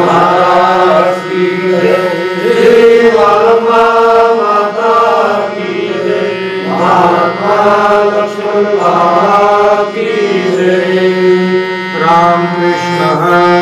महाराज की जय। श्री वालम्बा माता की जय। महात्मा लक्ष्मण बाबा की जय। राम कृष्ण हरे।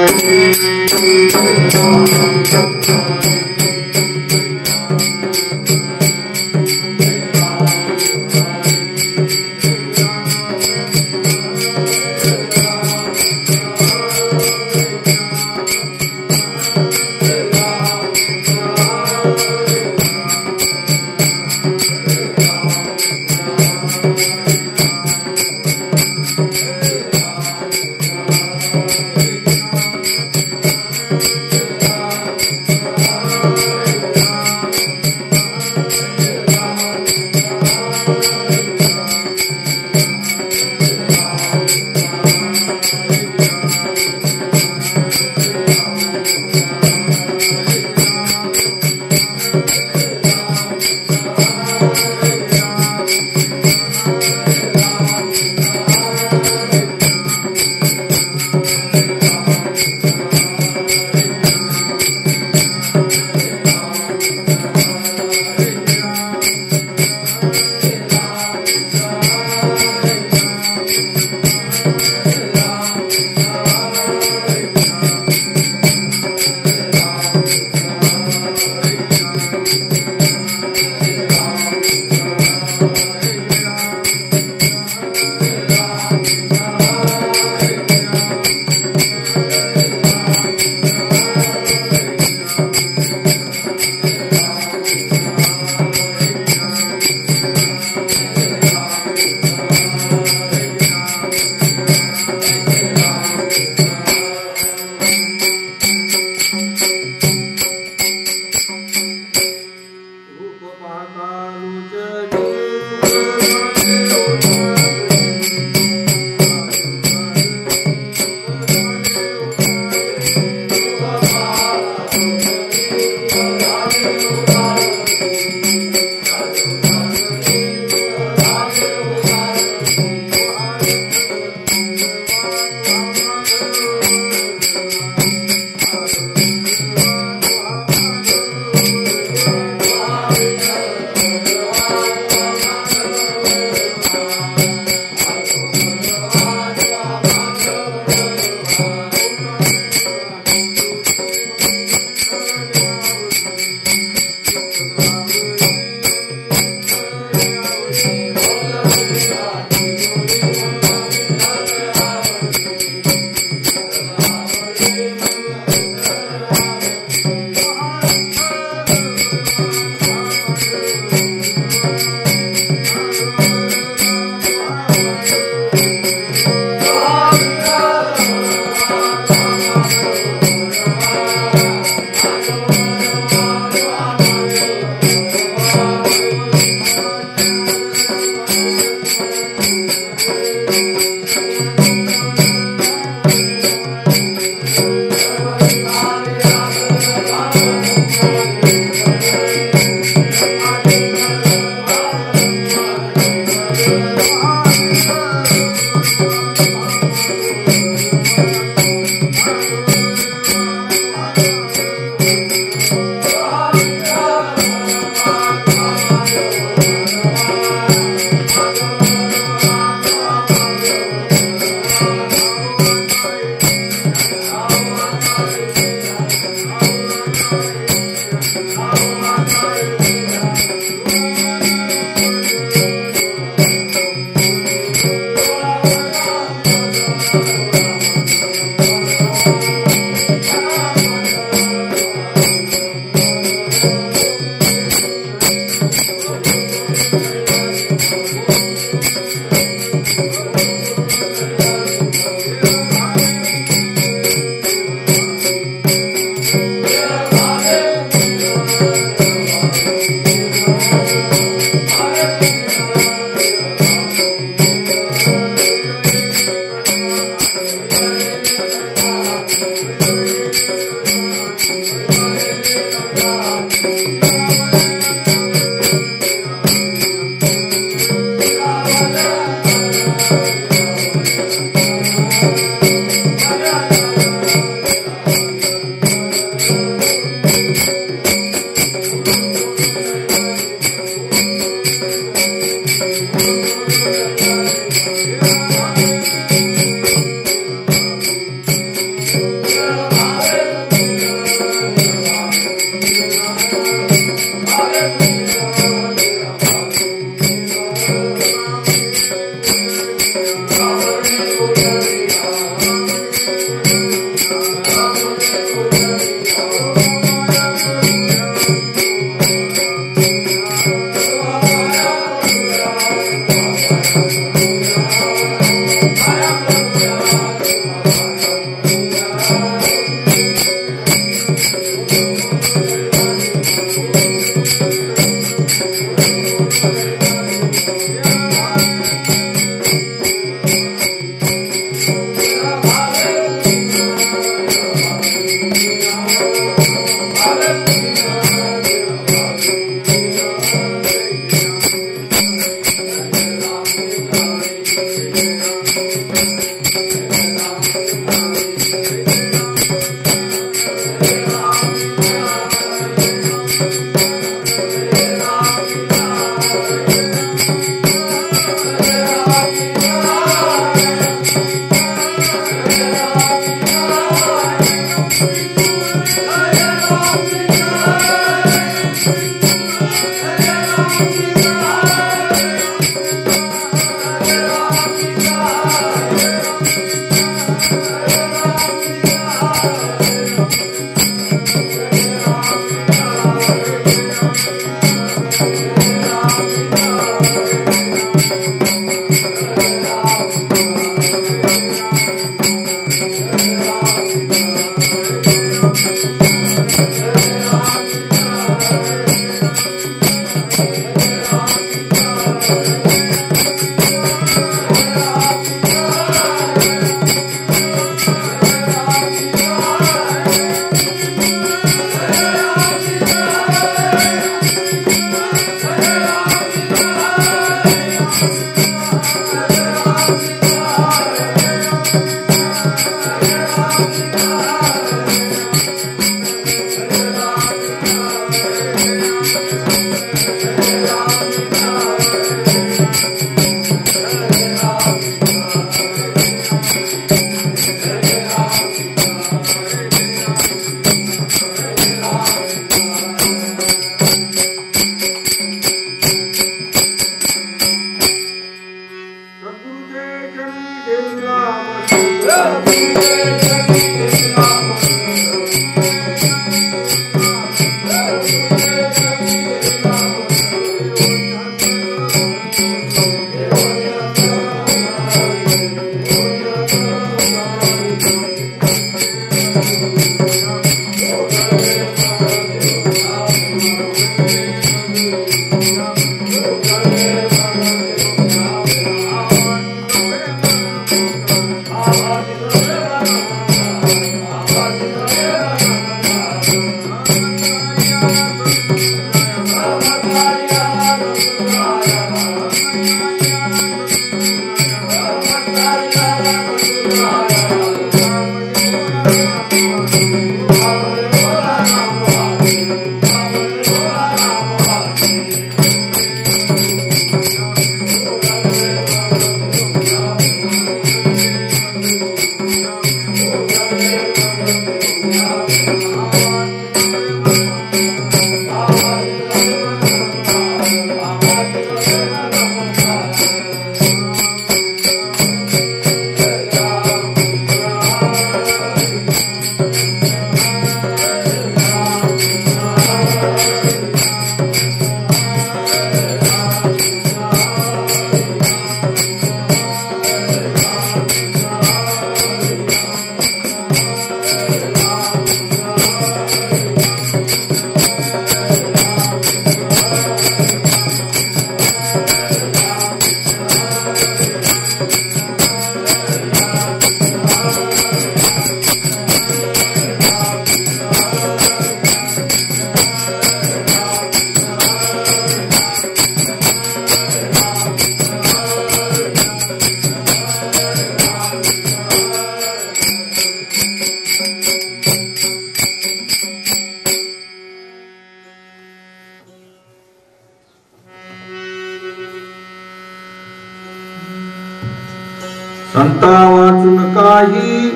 संता वाचून काही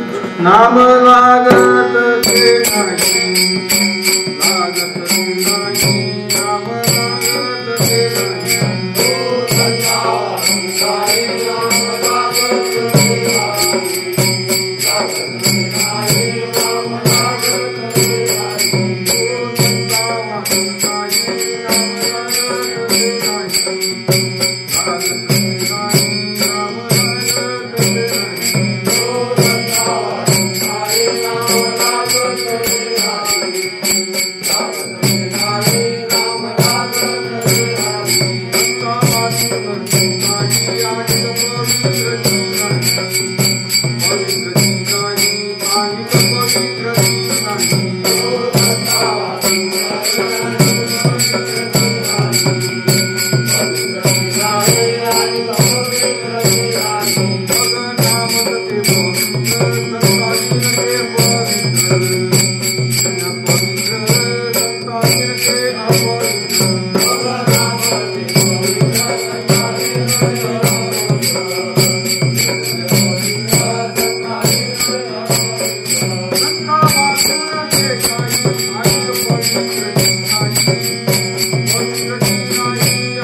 नाम लागत ते नाही, लागत ते नाही, नाम लागत ते नाही. संता वाचून काही नाम लागत ते नाही, लागत ते नाही, नाम लागत ते नाही. संता वाचून काही नाम लागत ते नाही, लागत ते नाही.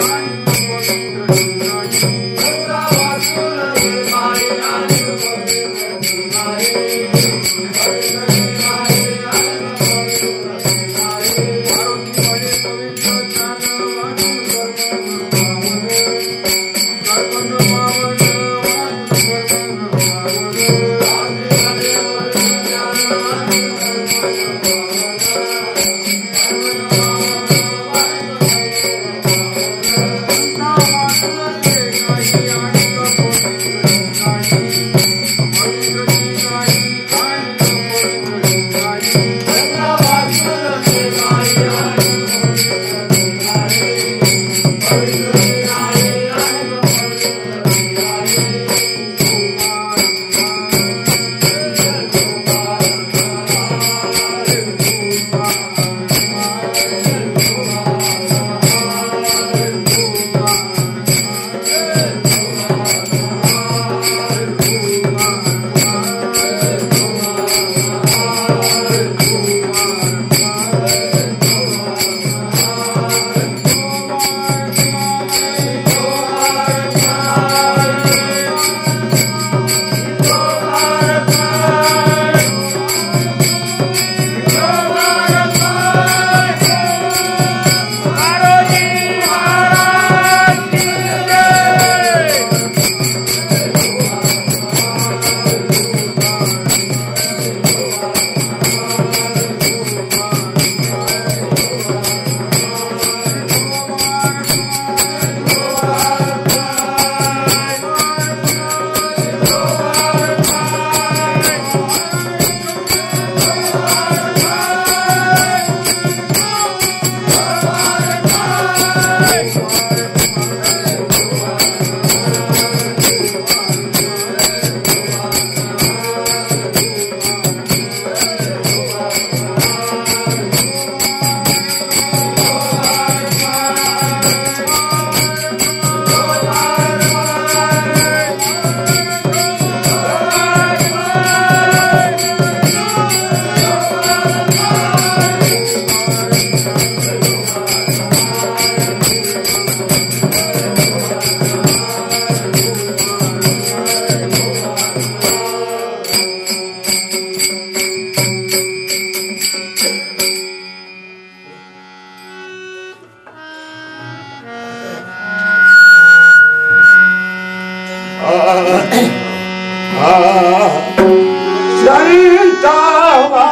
संतावा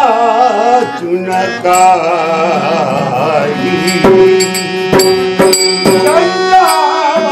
चुनकारी संतावा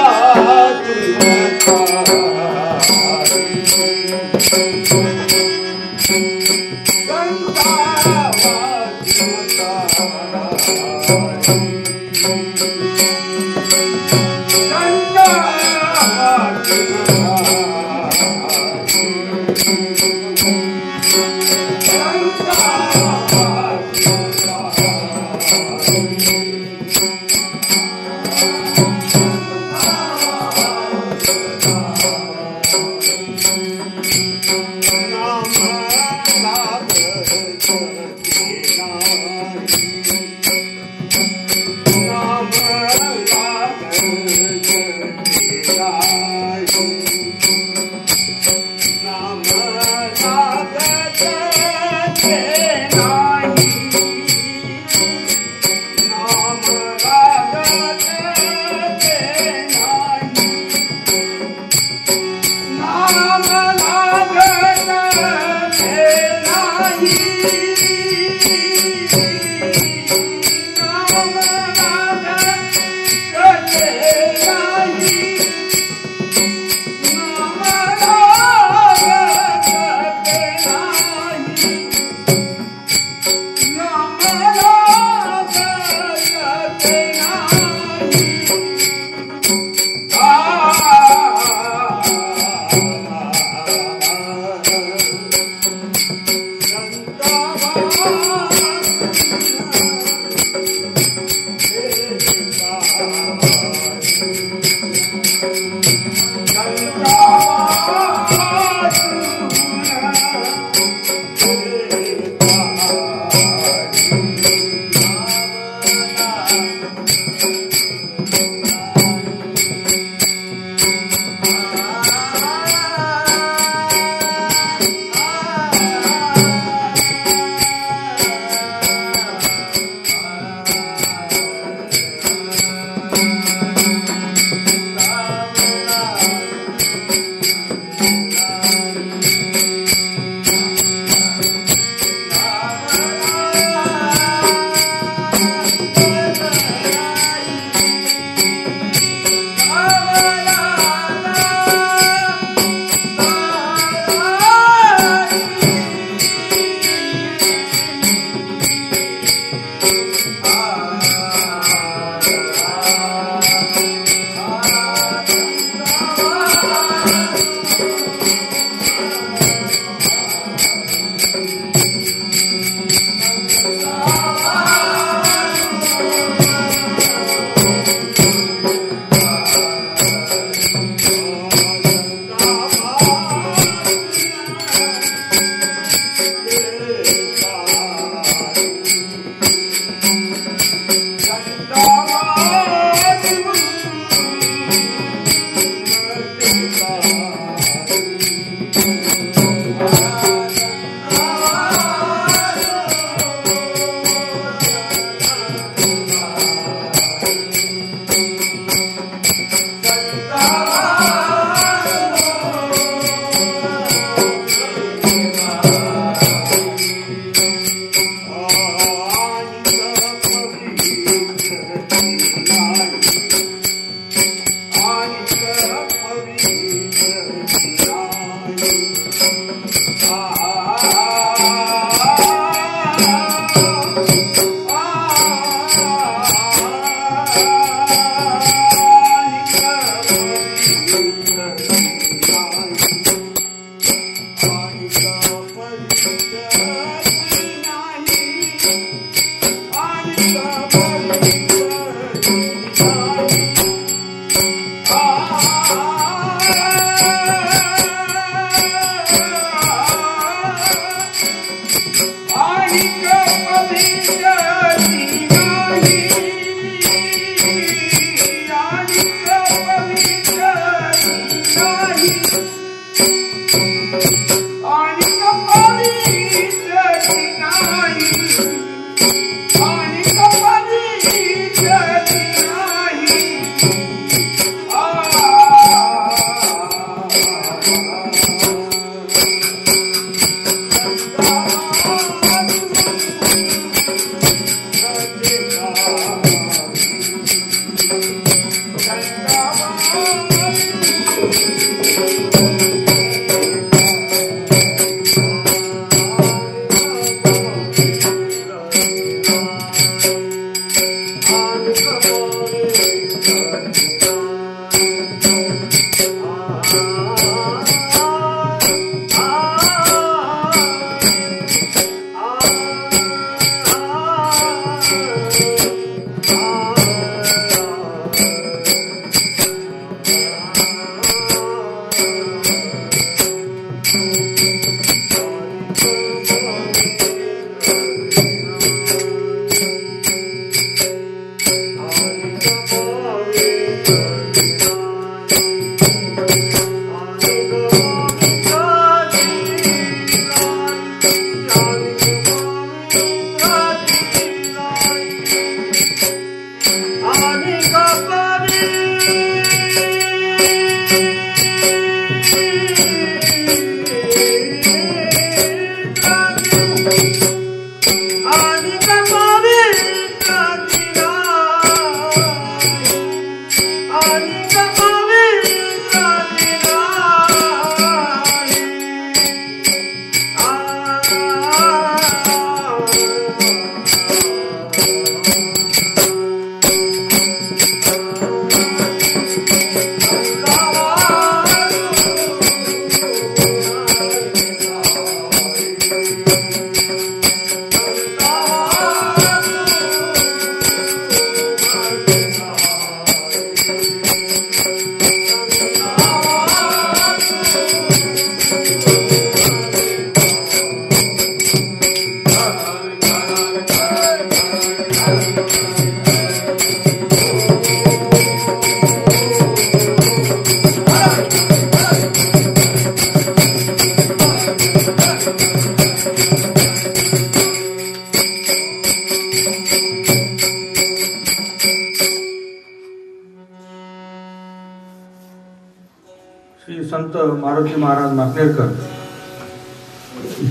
श्री संत मारुती महाराज माकणेरकर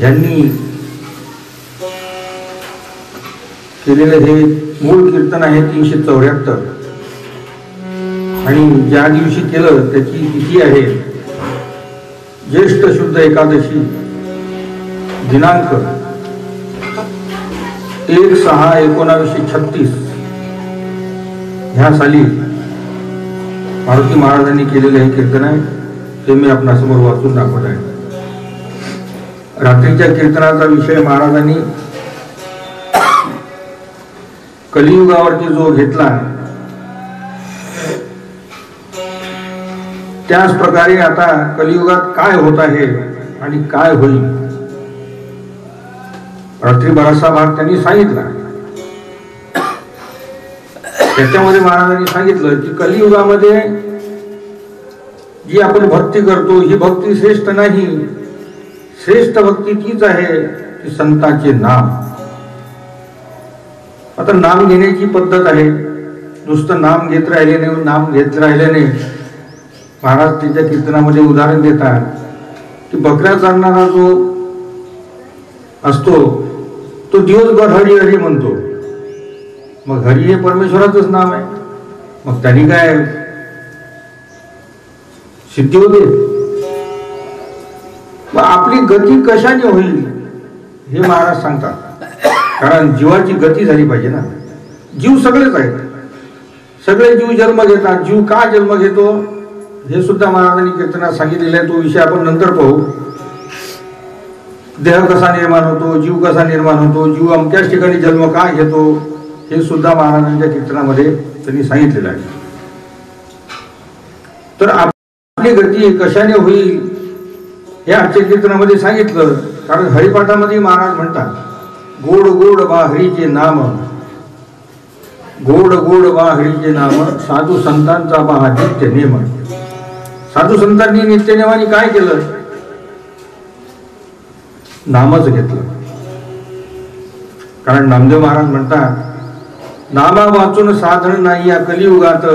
यांनी केलेले हे मूळ कीर्तन आहे 374 आणि ज्या दिवशी केलं त्याची तिथी आहे ज्येष्ठ शुद्ध एकादशी दिनांक 1/6/1936 ह्या साली मारुती महाराजांनी केलेले हे कीर्तन आहे ते मी आपल्या समोर वाचून दाखवत आहे. रात्रीच्या कीर्तनाचा विषय महाराजांनी कलियुगावरती जो घेतला त्याच प्रकारे आता कलियुगात काय होत आहे आणि काय होईल रात्री बराचसा भाग त्यांनी सांगितला. त्याच्यामध्ये महाराजांनी सांगितलं की कलियुगामध्ये जी आपण भक्ती करतो ही भक्ती श्रेष्ठ नाही. श्रेष्ठ भक्ती तीच आहे की संतांचे नाम. आता नाम घेण्याची पद्धत आहे. नुसतं नाम घेत राहिल्याने महाराज त्याच्या कीर्तनामध्ये उदाहरण देतात की बकऱ्या चालणारा जो असतो तो दिवसभर हरी हरी म्हणतो. मग हरी हे परमेश्वराचंच नाव आहे. मग त्यांनी काय सिद्धी होते. मग आपली गती कशाने होईल हे महाराज सांगतात. कारण जीवाची गती झाली पाहिजे ना. जीव सगळेच आहेत. सगळे जीव जन्म घेतात. जीव का जन्म घेतो हे सुद्धा महाराजांनी कीर्तनात सांगितलेलं आहे. तो विषय आपण नंतर पाहू. देह कसा निर्माण होतो, जीव कसा निर्माण होतो, जीव अमक्याच ठिकाणी जन्म का घेतो हे सुद्धा महाराजांच्या कीर्तनामध्ये त्यांनी सांगितलेलं आहे. तर आपली गती कशाने होईल हे आजच्या कीर्तनामध्ये सांगितलं. कारण हरिपाठामध्ये महाराज म्हणतात गोड गोड बा हरीचे नाम, गोड गोड बा हरीचे नाम, साधू संतांचा बा नित्य नेम. साधू संतांनी नित्य नेमाने काय केलं? नामच घेतलं. कारण नामदेव महाराज म्हणतात नामा वाचून साधन नाही या कलियुगात,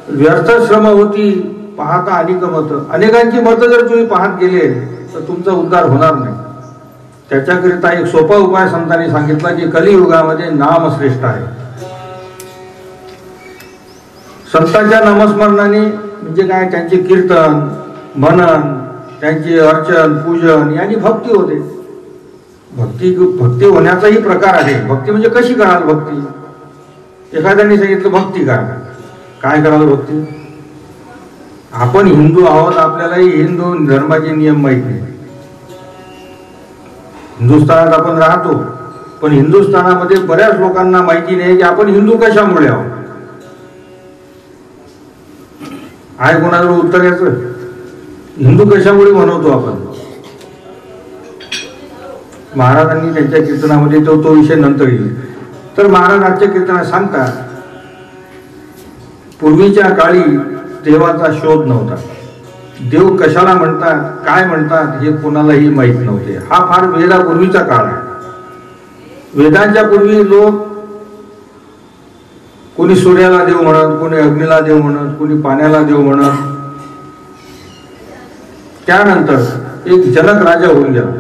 व्यर्थ श्रम होती पाहता अनेक मत. अनेकांची मतं जर तुम्ही पाहत गेले तर तुमचा उद्धार होणार नाही. त्याच्याकरिता एक सोपा उपाय संतांनी सांगितला की कलियुगामध्ये नाम श्रेष्ठ आहे. संतांच्या नामस्मरणाने म्हणजे काय, त्यांचे कीर्तन मनन, त्यांचे अर्चन पूजन यांनी भक्ती होते. भक्ती होण्याचाही प्रकार आहे. भक्ती म्हणजे कशी कराल भक्ती? एखाद्याने सांगितलं भक्ती काय कराल भक्ती? आपण हिंदू आहोत, आपल्यालाही हिंदू धर्माचे नियम माहित नाही. हिंदुस्थानात आपण राहतो, पण हिंदुस्थानामध्ये बऱ्याच लोकांना माहिती नाही की आपण हिंदू कशामुळे आहोत. आहे कोणाजवळ उत्तर याचं? हिंदू कशामुळे म्हणवतो आपण? महाराजांनी त्यांच्या कीर्तनामध्ये तो विषय नंतर येईल. तर महाराज आजच्या कीर्तनात सांगतात पूर्वीच्या काळी देवाचा शोध नव्हता. देव कशाला म्हणतात, काय म्हणतात हे कोणालाही माहीत नव्हते. हा फार वेदापूर्वीचा काळ आहे. वेदांच्या पूर्वी लोक कोणी सूर्याला देव म्हणत, कोणी अग्नीला देव म्हणत, कोणी पाण्याला देव म्हणत. त्यानंतर एक जनक राजा होऊन गेला.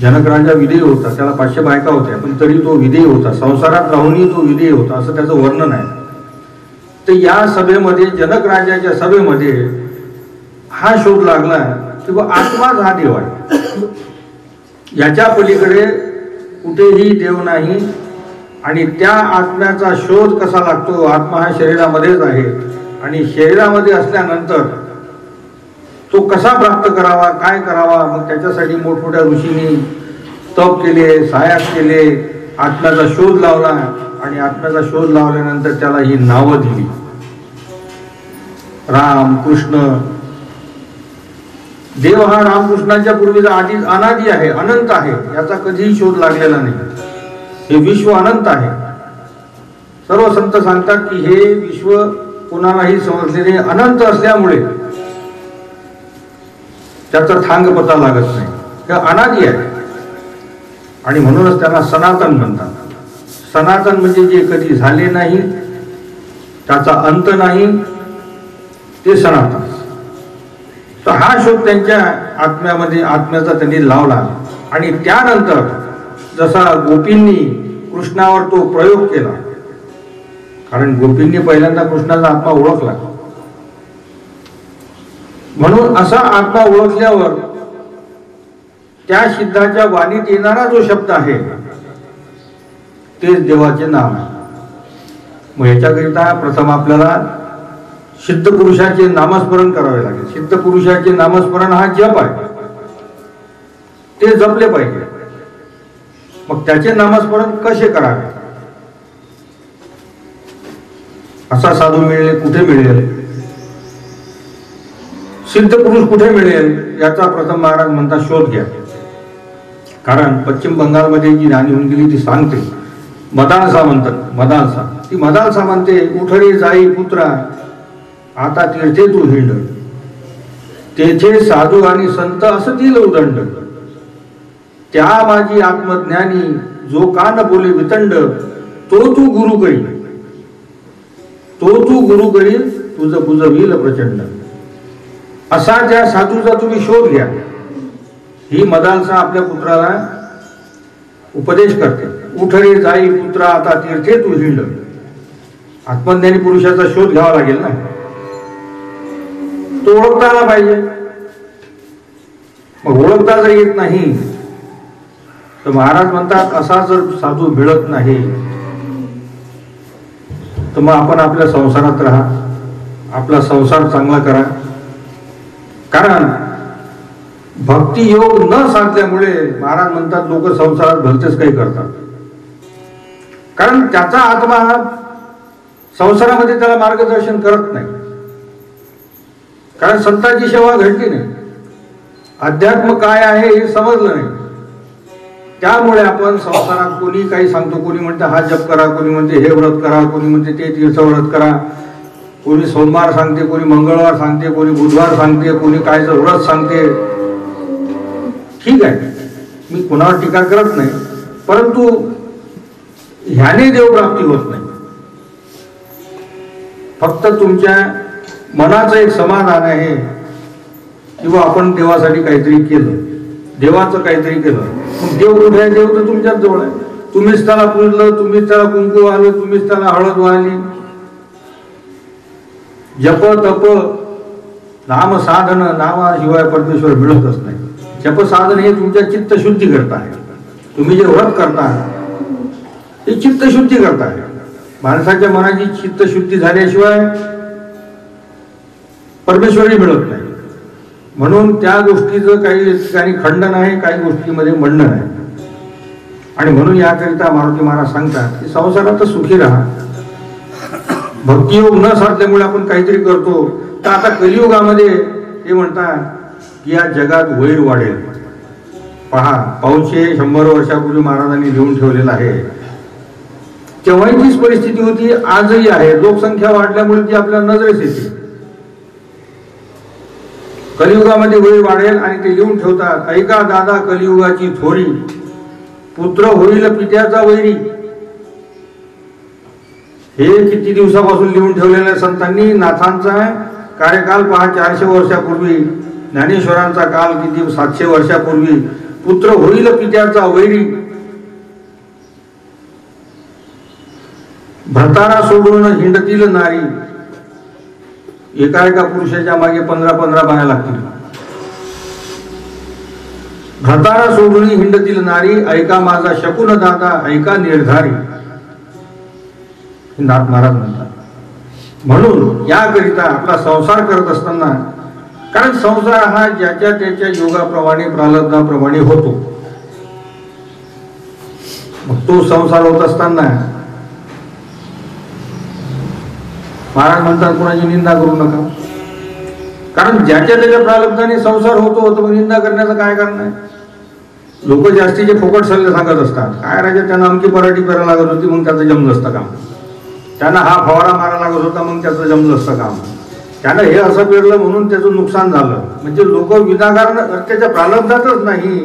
जनक राजा विधेय होता. त्याला 500 बायका होत्या, पण तरी तो विधेय होता. संसारात राहूनही तो विधेय होता असं त्याचं वर्णन आहे. तर या सभेमध्ये, जनक राजाच्या सभेमध्ये हा शोध लागला की आत्माच हा देव आहे. याच्या पलीकडे कुठेही देव नाही. आणि त्या आत्म्याचा शोध कसा लागतो? आत्मा हा शरीरामध्येच आहे. आणि शरीरामध्ये असल्यानंतर तो कसा प्राप्त करावा, काय करावा? मग त्याच्यासाठी मोठमोठ्या ऋषींनी तप केले, सायास केले, आत्म्याचा शोध लावला. आणि आत्म्याचा शोध लावल्यानंतर त्याला ही नावं दिली. राम, कृष्ण. देव हा रामकृष्णांच्या पूर्वीचा आधी अनादी आहे, अनंत आहे. याचा कधीही शोध लागलेला नाही. हे विश्व अनंत आहे. सर्व संत सांगतात की हे विश्व कोणालाही समजलेले अनंत असल्यामुळे त्याचा थांग पता लागत नाही. हे अनादी आहे. आणि म्हणूनच त्याला सनातन म्हणतात. सनातन म्हणजे जे कधी झाले नाही, त्याचा अंत नाही, ते सनातन. तर हा शोध त्यांच्या आत्म्यामध्ये, आत्म्याचा त्यांनी लावला. आणि त्यानंतर जसा गोपींनी कृष्णावर तो प्रयोग केला, कारण गोपींनी पहिल्यांदा कृष्णाचा आत्मा ओळखला. म्हणून असा आत्मा ओळखल्यावर त्या सिद्धाच्या वाणीत येणारा जो शब्द आहे तेच देवाचे नाम आहे. मग याच्याकरिता प्रथम आपल्याला सिद्ध पुरुषाचे नामस्मरण करावे लागेल. सिद्ध पुरुषाचे नामस्मरण हा जप आहे, ते जपले पाहिजे. मग त्याचे नामस्मरण कसे करावे? असा साधू मिळेल कुठे मिळेल? सिद्ध पुरुष कुठे मिळेल याचा प्रथम महाराज म्हणता शोध घ्या. कारण पश्चिम बंगालमध्ये जी राणी होऊन गेली ती सांगते, मदालसा म्हणतात. मदालसा, ती मदालसा म्हणते उठरे जाई पुत्रा आता तीर्थे तू हिंड, तेथे साधू आणि संत असतील उदंड, त्या माझी आत्मज्ञानी जो कान बोले वितंड, तो तू गुरु करी, तो तू गुरु करी तुझं बुजवील प्रचंड. असा त्या साधूचा तुम्ही शोध घ्या. ही मदालसा आपल्या पुत्राला उपदेश करते. उठ रे जाई पुत्रा आता तीर्थे तू हिंड. आत्मज्ञानी पुरुषाचा शोध घ्यावा लागेल ना, तो ओळखता आला पाहिजे. मग ओळखता जर येत नाही तर महाराज म्हणतात असा जर साधू मिळत नाही तर मग आपण आपल्या संसारात राहा, आपला संसार चांगला करा. कारण भक्ती योग न साधल्यामुळे महाराज म्हणतात लोक संसारात भलतेच काही करतात. कारण त्याचा आत्मा संसारामध्ये त्याला मार्गदर्शन करत नाही. कारण संतांची सेवा घडली नाही, अध्यात्म काय आहे हे समजलं नाही. त्यामुळे आपण संसारात कोणी काही सांगतो, कोणी म्हणते हा जप करा, कोणी म्हणते हे व्रत करा, कोणी म्हणते ते तीर्थ व्रत करा, कोणी सोमवार सांगते, कोणी मंगळवार सांगते, कोणी बुधवार सांगते, कोणी कायचं व्रत सांगते. ठीक आहे, मी कुणावर टीका करत नाही, परंतु ह्याने देवप्राप्ती होत नाही. फक्त तुमच्या मनाचं एक समाधान आहे किंवा आपण देवासाठी काहीतरी केलं, देवाचं काहीतरी केलं. देव कुठे आहे? देव तर तुमच्याच जवळ आहे. तुम्हीच त्याला पूजलं, तुम्हीच त्याला कुंकू वाहलं, तुम्हीच त्याला हळद वाहली. जप तप नाम साधन नामाशिवाय परमेश्वर मिळतच नाही. जप साधन हे तुमच्या चित्तशुद्धी करता आहे. तुम्ही जे व्रत करता ते चित्तशुद्धी करता आहे. माणसाच्या मनाची चित्तशुद्धी झाल्याशिवाय परमेश्वरही मिळत नाही. म्हणून त्या गोष्टीचं काही ठिकाणी खंडन आहे, काही गोष्टीमध्ये मंडन आहे. आणि म्हणून याकरिता मारुती महाराज सांगतात की संसारात सुखी राहा. भक्तियोग न साधल्यामुळे आपण काहीतरी करतो. तर आता कलियुगामध्ये ते म्हणतात की या जगात वैर वाढेल. पहा, 500-100 वर्षापूर्वी महाराजांनी लिहून ठेवलेलं आहे. तेव्हाही तीच परिस्थिती होती, आजही आहे. लोकसंख्या वाढल्यामुळे ती आपल्या नजरेस येते. कलियुगामध्ये वैर वाढेल आणि ते लिहून ठेवतात. ऐका दादा कलियुगाची थोरी, पुत्र होईल पित्याचा वैरी. हे किती दिवसापासून लिहून ठेवलेल्या संतांनी. नाथांचा कार्यकाल पहा 400 वर्षापूर्वी, ज्ञानेश्वरांचा काल किती 700 वर्षापूर्वी. पुत्र होईल पित्याचा वैरी, भ्रतारा सोडून हिंडतील नारी. एका पुरुषाच्या मागे 15-15 बाया लागतील. भ्रतारा सोडून हिंडतील नारी, ऐका माझा शकुन दादा ऐका निर्धारी. नाथ महाराज म्हणतात. म्हणून याकरिता आपला संसार करत असताना, कारण संसार हा ज्याच्या त्याच्या योगाप्रमाणे प्रारब्धाप्रमाणे होतो. मग तो संसार होत असताना महाराज म्हणतात कोणाची निंदा करू नका. कारण ज्याच्या त्याच्या प्रारब्धाने संसार होतो, मग निंदा करण्याचं काय कारण आहे? लोक जास्तीचे फुकट सल्ले सांगत असतात. काय राजा, त्यांना अमकी पराठी पेरायला लागत होती मग त्याचं जमलं असतं काम. त्यांना हा फवारा मारायला लागत होता मग त्याचं जमलं असतं काम. त्यानं हे असं पेरलं म्हणून त्याचं नुकसान झालं. म्हणजे लोक विनाकारण त्याच्या प्रारब्धातच नाही.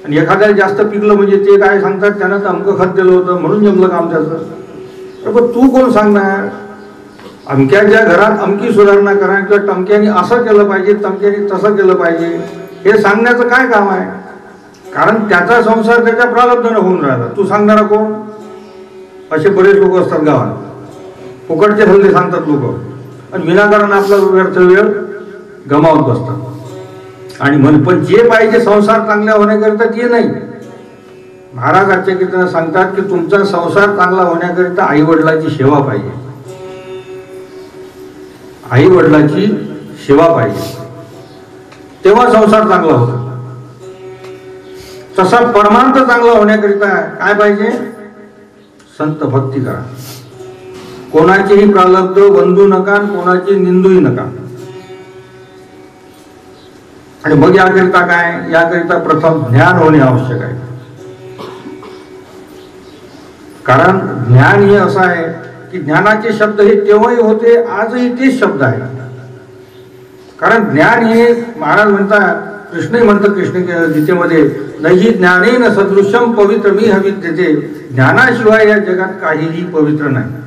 आणि एखाद्याला जास्त पिकलं म्हणजे ते काय सांगतात, त्यानं तर अमकं खत दिलं होतं म्हणून जमलं काम त्याचं. पण तू कोण सांगणार? अमक्याच्या घरात अमकी सुधारणा करा किंवा टमक्याने असं केलं पाहिजे, तमक्याने तसं केलं पाहिजे, हे सांगण्याचं काय काम आहे? कारण त्याचा संसार त्याच्या प्रारब्धानं होऊन राहिला. तू सांगणारा कोण? असे बरेच लोक असतात गावात, फुकटचे सल्ले सांगतात लोक आणि विनाकारण आपला व्यर्थ वेळ गमावत बसतात. आणि पण जे पाहिजे संसार चांगला होण्याकरिता ते नाही. महाराज आजच्या कीर्तनात सांगतात की तुमचा संसार चांगला होण्याकरिता आई वडिलांची सेवा पाहिजे. आई वडिलांची सेवा पाहिजे, तेव्हा संसार चांगला होतो. तसा परमार्थ चांगला होण्याकरिता काय पाहिजे? संत भक्ती करा. कोणाचेही प्रारब्ध वंदू नका, कोणाची निंदूही नका. आणि मग याकरिता काय? याकरिता प्रथम ज्ञान होणे आवश्यक आहे. कारण ज्ञान हे असं आहे की ज्ञानाचे शब्द हे तेव्हाही होते, आजही तेच शब्द आहेत. कारण ज्ञान हे महाराज म्हणतात, कृष्णही म्हणतात कृष्ण गीतेमध्ये, नाही ज्ञानेन सदृश्यम पवित्रमी हविद्यते. ज्ञानाशिवाय या जगात काहीही पवित्र नाही.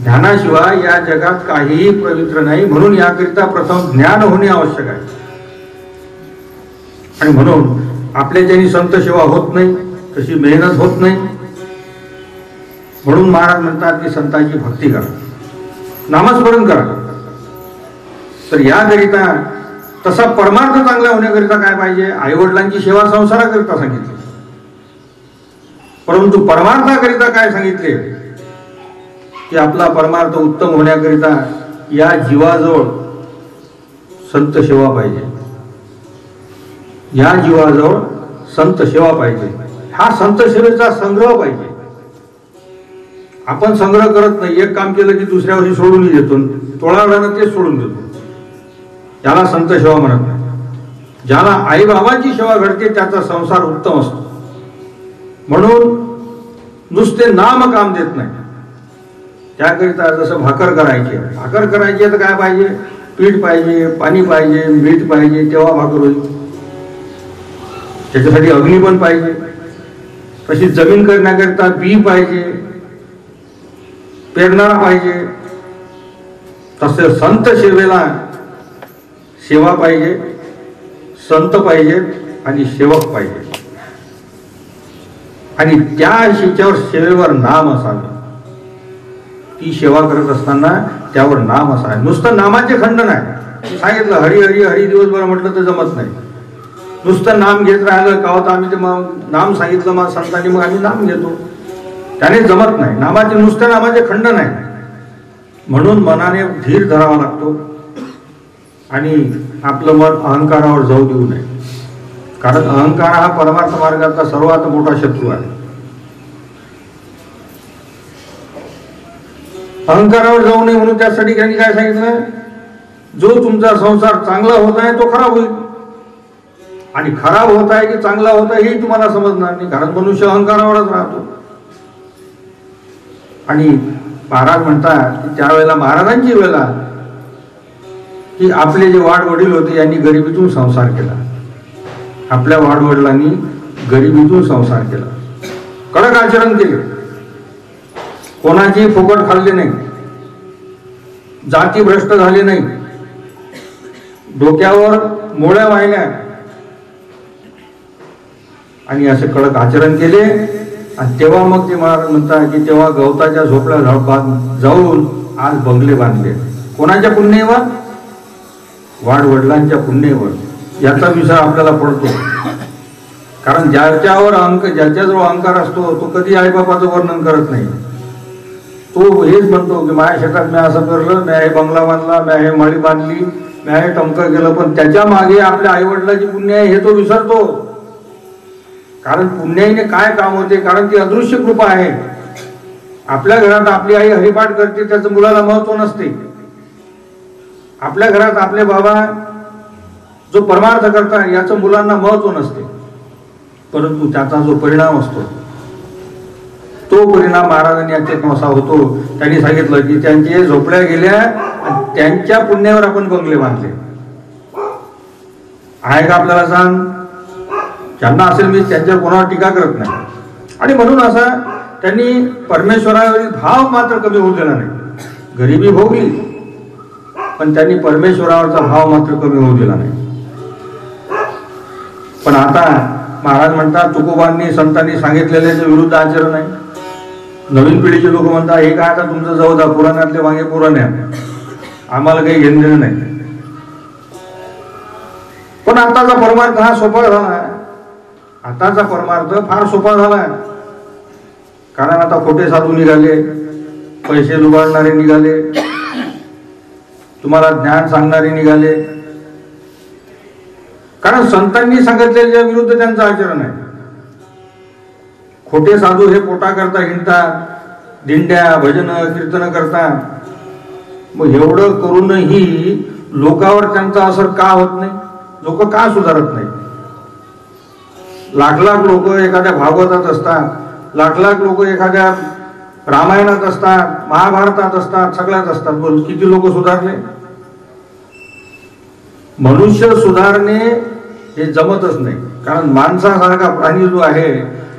ज्ञानाशिवाय या जगात काहीही पवित्र नाही. म्हणून याकरिता प्रथम ज्ञान होणे आवश्यक आहे. आणि म्हणून आपल्या ज्यांनी संत सेवा होत नाही, तशी मेहनत होत नाही. म्हणून महाराज म्हणतात की संतांची भक्ती करा, नामस्मरण करा. तर याकरिता तसा परमार्थ चांगला होण्याकरिता काय पाहिजे? आईवडिलांची सेवा संसाराकरिता सांगितली, परंतु परमार्थाकरिता काय सांगितले की आपला परमार्थ उत्तम होण्याकरिता या जीवाजवळ संत सेवा पाहिजे. या जीवाजवळ संत सेवा पाहिजे. हा संत सेवेचा संग्रह पाहिजे. आपण संग्रह करत नाही. एक काम केलं की दुसऱ्या वर्षी सोडून देतो, तोळावल्यानं तेच सोडून देतो. याला संत सेवा म्हणत नाही. ज्याला आई बाबाची सेवा घडते त्याचा संसार उत्तम असतो. म्हणून नुसते नाम काम देत नाही. त्याकरिता जसं भाकर करायची तर काय पाहिजे? पीठ पाहिजे, पाणी पाहिजे, मीठ पाहिजे, तेव्हा भाकर होईल. त्याच्यासाठी अग्नी पण पाहिजे. तशी जमीन करण्याकरिता बी पाहिजे, पेरणारा पाहिजे. तसे संत सेवेला सेवा पाहिजे, संत पाहिजे आणि सेवक पाहिजे. आणि त्या शिच्यावर सेवेवर नाम असावे. ती सेवा करत असताना त्यावर नाम असावे. नुसतं नामाचे खंडन आहे. सांगितलं हरी हरी हरी दिवसभर म्हटलं तर जमत नाही. नुसतं नाम घेत राहिलं का होतं? आम्ही ते नाम सांगितलं मग संतांनी, मग आम्ही नाम घेतो, त्याने जमत नाही. नुसत्या नामाचे खंडन आहे. म्हणून मनाने धीर धरावा लागतो आणि आपलं मन अहंकारावर जाऊ देऊ नये. कारण अहंकार हा परमार्थ मार्गाचा सर्वात मोठा शत्रू आहे. अहंकारावर जाऊ नये म्हणून त्यासाठी त्यांनी काय सांगितलं? जो तुमचा संसार चांगला होत आहे तो खराब होईल. आणि खराब होत आहे की चांगला होत आहे हे तुम्हाला समजणार नाही, कारण मनुष्य अहंकारावरच राहतो. आणि महाराज म्हणतात की त्यावेळेला महाराजांची वेळेला की आपले जे वाडवडील होते यांनी गरिबीतून संसार केला. आपल्या वाडवडिलांनी गरिबीतून संसार केला, कडक आचरण केले, कोणाची फुकट खाल्ले नाही, जाती भ्रष्ट झाले नाही, डोक्यावर मोळ्या वाहिल्या आणि असे कडक आचरण केले. आणि तेव्हा मग ते महाराज म्हणतात की तेव्हा गवताच्या झोपड्या जाऊन आज बंगले बांधले. कोणाच्या पुण्यावर? वाडवडिलांच्या पुण्यावर. याचा विचार आपल्याला पडतो. कारण ज्याच्याजवळ अहंकार असतो तो कधी आईबापाचं वर्णन करत नाही. तो हेच म्हणतो की माझ्या शेतात मी असं करलं, मी हे बंगला बांधला, मी हे माळी बांधली, मी हे टमकं केलं. पण त्याच्या मागे आपल्या आईवडिलाची पुण्य आहे हे तो विसरतो. कारण पुण्याईने काय काम होते? कारण ती अदृश्य कृपा आहे. आपल्या घरात आपली आई हरिपाठ करते, त्याचं मुलाला महत्व नसते. आपल्या घरात आपले बाबा जो परमार्थ करतात याचं मुलांना महत्व नसते. परंतु त्याचा जो परिणाम असतो तो परिणाम महाराजांनी याच्यात असा होतो. त्यांनी सांगितलं की त्यांचे झोपड्या गेल्या आणि त्यांच्या पुण्यावर आपण बंगले बांधले. आहे का आपल्याला सांग? ज्यांना असेल मी त्यांच्यावर कोणावर टीका करत नाही. आणि म्हणून असा त्यांनी परमेश्वरावरील भाव मात्र कमी होऊ दिला नाही. गरिबी भोगली पण त्यांनी परमेश्वरावरचा भाव मात्र कमी होऊ दिला नाही. पण आता महाराज म्हणतात तुकोबांनी संतांनी सांगितलेल्याच्या विरुद्ध आचरण आहे. नवीन पिढीचे लोक म्हणतात हे काय आता तुमचं जाऊ द्या, पुराणातले वांगे पुराणे, आम्हाला काही घेणं देणं नाही. पण आताचा परमार्थ हा सोपा झाला. आताचा परमार्थ फार सोपा झाला. कारण आता खोटे साधू निघाले, पैसे लुबाडणारे निघाले, तुम्हाला ज्ञान सांगणारे निघाले. कारण संतांनी सांगितलेल्या विरुद्ध त्यांचं आचरण आहे. खोटे साधू हे पोटा करता हिंडतात, दिंड्या भजन कीर्तन करतात. मग एवढं करूनही लोकांवर त्यांचा असर का होत नाही? लोक का सुधारत नाही? लाख लाख लोक एखाद्या भागवतात असतात, लाख लाख लोक एखाद्या रामायणात असतात, महाभारतात असतात, सगळ्यात असतात. बोल किती लोक सुधारले? मनुष्य सुधारणे हे जमतच नाही. कारण माणसासारखा प्राणी जो आहे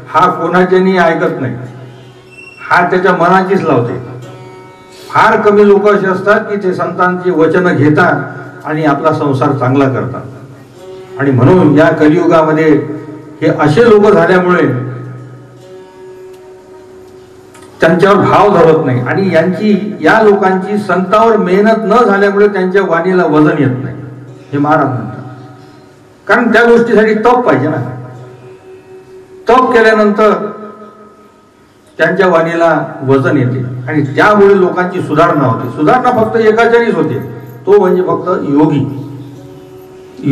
हा कोणाच्यानी ऐकत नाही. हा त्याच्या मनाचीच लावते. फार कमी लोक असे असतात की ते संतांची वचनं घेतात आणि आपला संसार चांगला करतात. आणि म्हणून या कलियुगामध्ये हे असे लोक झाल्यामुळे त्यांच्यावर भाव धरत नाही आणि या लोकांची संतांवर मेहनत न झाल्यामुळे त्यांच्या वाणीला वजन येत नाही, हे महाराज म्हणतात. कारण त्या गोष्टीसाठी तप पाहिजे ना. तप केल्यानंतर त्यांच्या वाणीला वजन येते आणि त्यामुळे लोकांची सुधारणा होते. सुधारणा फक्त एकाच्याच होते, तो म्हणजे फक्त योगी.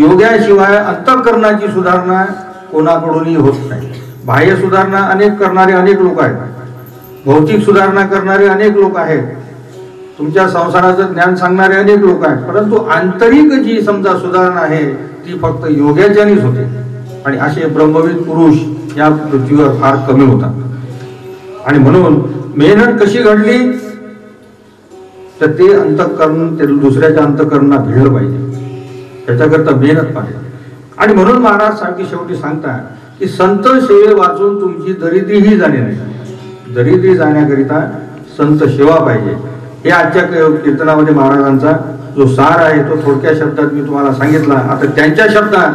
योग्याशिवाय अंतःकरणाची सुधारणा कोणाकडूनही होत नाही. बाह्य सुधारणा अनेक करणारे अनेक लोक आहेत, भौतिक सुधारणा करणारे अनेक लोक आहेत, तुमच्या संसाराचं ज्ञान सांगणारे अनेक लोक आहेत, परंतु आंतरिक जी समजा सुधारणा आहे ती फक्त योग्याच्यानीच होते. आणि असे ब्रह्मविद पुरुष या पृथ्वीवर फार कमी होतात. आणि म्हणून मेहनत कशी घडली तर ते अंतःकरण ते दुसऱ्याच्या अंतःकरणाला भिडलं पाहिजे, त्याच्याकरता मेहनत पाहिजे. आणि म्हणून महाराज सारखी शेवटी सांगतात की संत सेवे वाचून तुमची दरिद्रीही जाणे नाही. दरिद्री जाण्याकरिता संत सेवा पाहिजे. हे आजच्या कीर्तनामध्ये महाराजांचा जो सार आहे तो थोडक्या शब्दात मी तुम्हाला सांगितला. आता त्यांच्या शब्दात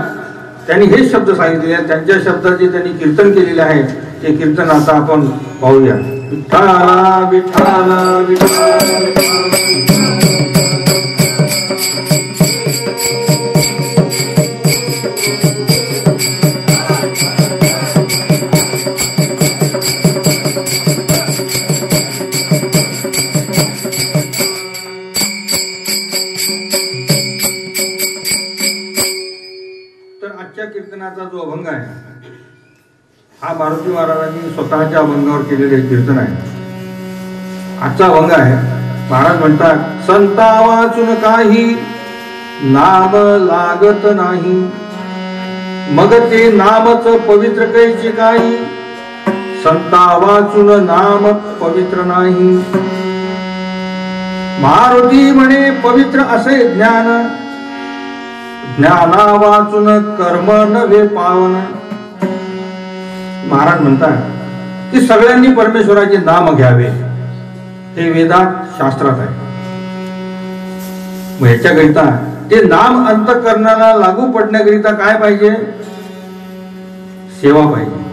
त्यांनी हेच शब्द सांगितले आहेत, त्यांच्या शब्दात जे त्यांनी कीर्तन केलेले आहे ते कीर्तन आता आपण पाहूया. विठ्ठला विठ्ठला विठ्ठला. कीर्तनाचा जो अभंग आहे हा मारुती महाराजांनी स्वतःच्या अभंगावर केलेले कीर्तन आहे. आजचा अभंग आहे. महाराज म्हणतात, संता वाचून काही नाम लागत नाही, मग ते नामच पवित्र कैचे काही. संता वाचून नाम पवित्र नाही, मारुती म्हणे पवित्र असे ज्ञान. ज्ञाना वाचून कर्म नव्हे पावन. महाराज म्हणतात की सगळ्यांनी परमेश्वराचे नाम घ्यावे, हे वेदात शास्त्रात आहे. मग ह्याच्याकरिता ते नाम अंतःकरणाला लागू पडण्याकरिता काय पाहिजे? सेवा पाहिजे.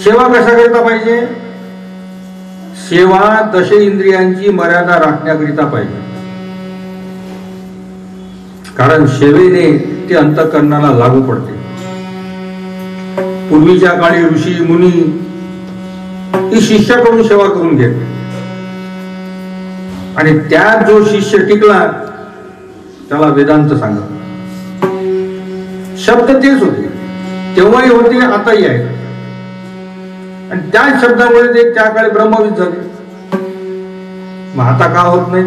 सेवा कशाकरिता पाहिजे? सेवा दश इंद्रियांची मर्यादा राखण्याकरिता पाहिजे. कारण सेवेने ते अंतःकरणाला लागू पडते. पूर्वीच्या काळी ऋषी मुनी ही शिष्याकडून सेवा करून घेत आणि त्यात जो शिष्य टिकला त्याला वेदांत सांगत. शब्द तेच होते, तेव्हाही होते, आताही आहे. आणि त्याच शब्दामुळे ते त्या काळी ब्रह्मविद झाले. मग आता का होत नाही?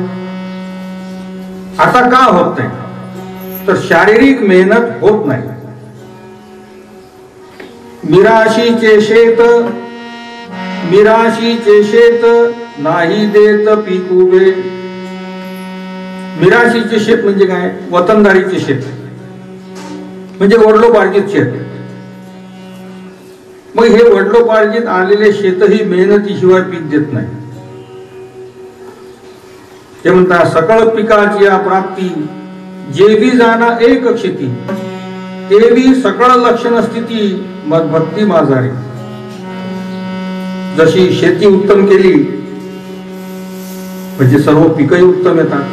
आता का होत नाही तर शारीरिक मेहनत होत नाही. मिराशीचे शेत नाही देत पीक उभे. मिराशीचे शेत म्हणजे काय? वतनदारीचे शेत म्हणजे वडलोपार्जित शेत. मग हे वडलोपार्जित आलेले शेतही मेहनतीशिवाय पीक देत नाही. ते म्हणतात, सकळ पिकाची या प्राप्ती जेवी जाना एक क्षिती, तेवी सकळ लक्षण स्थिती मग भक्ती माझारी. जशी शेती उत्तम केली म्हणजे सर्व पिकही उत्तम येतात.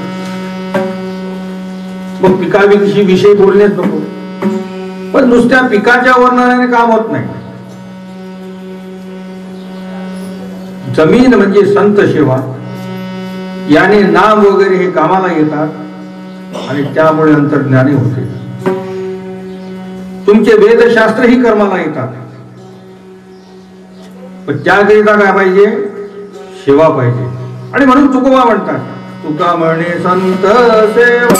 मग पिकाविषयी विषय बोलण्यात नको, पण नुसत्या पिकाच्या वर्णनाने काम होत नाही. जमीन म्हणजे संत सेवा, याने नाम वगैरे हे कामाला येतात आणि त्यामुळे अंतर्ज्ञानी होते. तुमचे वेदशास्त्रही कर्माला येतात, पण त्याकरिता काय पाहिजे? सेवा पाहिजे. आणि म्हणून तुकोबा म्हणतात, तुका म्हणे संत सेवा.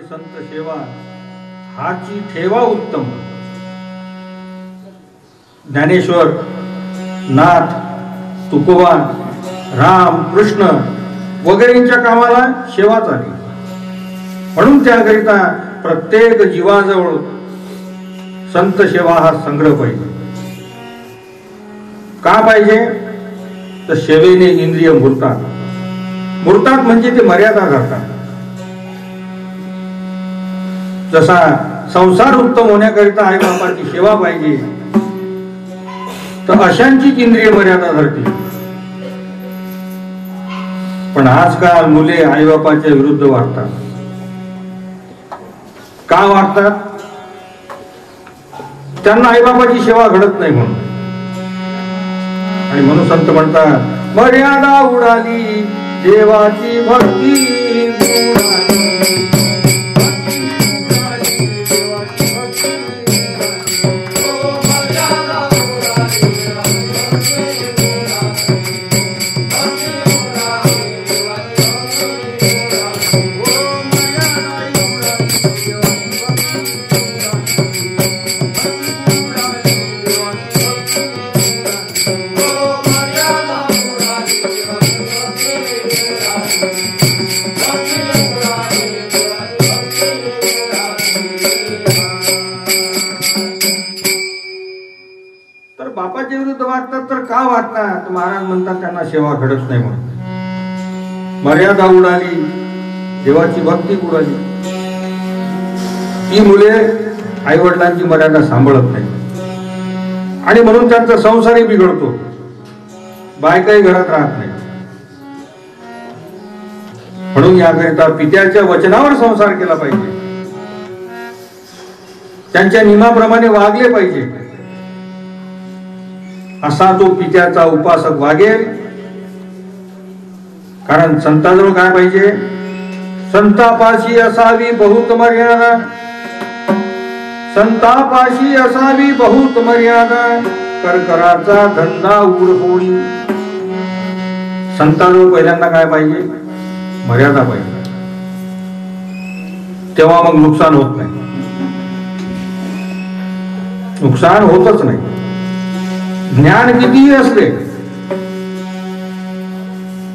संत सेवा हाची ठेवा उत्तम. ज्ञानेश्वर, नाथ, तुकोबा, राम, कृष्ण वगैरेंच्या कामाला सेवाच आली. म्हणून त्याकरिता प्रत्येक जीवाजवळ संत सेवा हा संग्रह पाहिजे. का पाहिजे तर सेवेने इंद्रिय मुरतात. मुरतात म्हणजे ते मर्यादा धरतात. जसा संसार उत्तम होण्याकरिता आई बापाची सेवा पाहिजे, तर अशांचीच इंद्रिय मर्यादा धरते. पण आजकाल मुले आई बापाच्या विरुद्ध वागतात. का वागतात? त्यांना आई बापाची सेवा घडत नाही म्हणून. आणि म्हणून संत म्हणतात, मर्यादा उडाली देवाची भक्ती उडाली. बापाच्या विरुद्ध वागतात तर का वागतात? महाराज म्हणतात त्यांना सेवा घडत नाही म्हणून. मर्यादा उडाली देवाची भक्ती उडाली. ती मुले आई वडिलांची मर्यादा सांभाळत नाही आणि म्हणून त्यांचा संसारही बिघडतो. बायकाही घरात राहत नाही. म्हणून याकरिता पित्याच्या वचनावर संसार केला पाहिजे. त्यांच्या नियमाप्रमाणे वागले पाहिजे. असा तो पित्याचा उपासक वागेल. कारण संताजवळ काय पाहिजे? संतापाशी असावी बहुत मर्यादा. संतापाशी असावी बहुत मर्यादा. करकराचा धंदा उड होळी. संताजवळ पहिल्यांदा काय पाहिजे? मर्यादा पाहिजे. तेव्हा मग नुकसान होत नाही. नुकसान होतच नाही. ज्ञान कितीही असले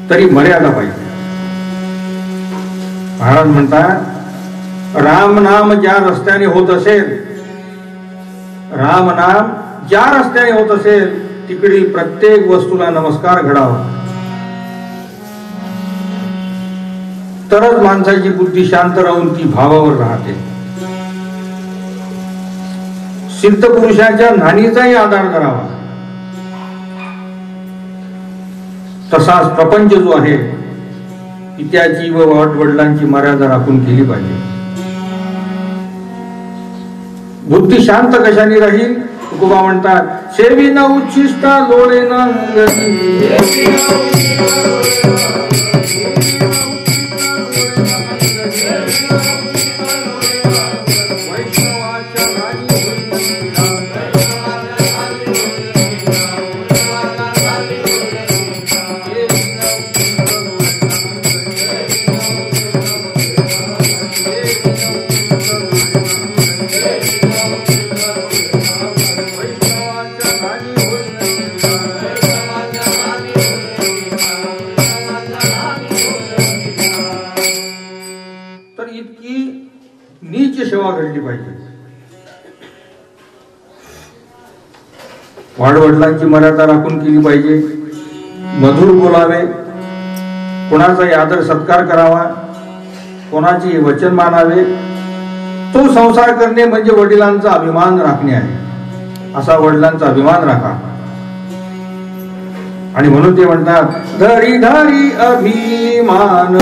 तरी मर्यादा पाहिजे. महाराज म्हणतात, राम नाम ज्या रस्त्याने होत असेल, राम नाम ज्या रस्त्याने होत असेल तिकडील प्रत्येक वस्तूला नमस्कार घडावा. तरच माणसाची बुद्धी शांत राहून ती भावावर राहते. सिद्ध पुरुषाच्या न्हाणीचाही आधार करावा. तसाच प्रपंच जो आहे पित्याची व वडिलांची मर्यादा राखून केली पाहिजे. बुद्धी शांत कशाने राहील? तुकोबा म्हणतात, सेवी न उच्छिष्टा लोळे न घडली पाहिजे. वाडवडिलांची मर्यादा राखून केली पाहिजे. मधुर बोलावे, कोणाचाही आदर सत्कार करावा, कोणाचे वचन मानावे. तो संसार करणे म्हणजे वडिलांचा अभिमान राखणे आहे. असा वडिलांचा अभिमान राखा. आणि म्हणून ते म्हणतात, धरी धरी अभिमान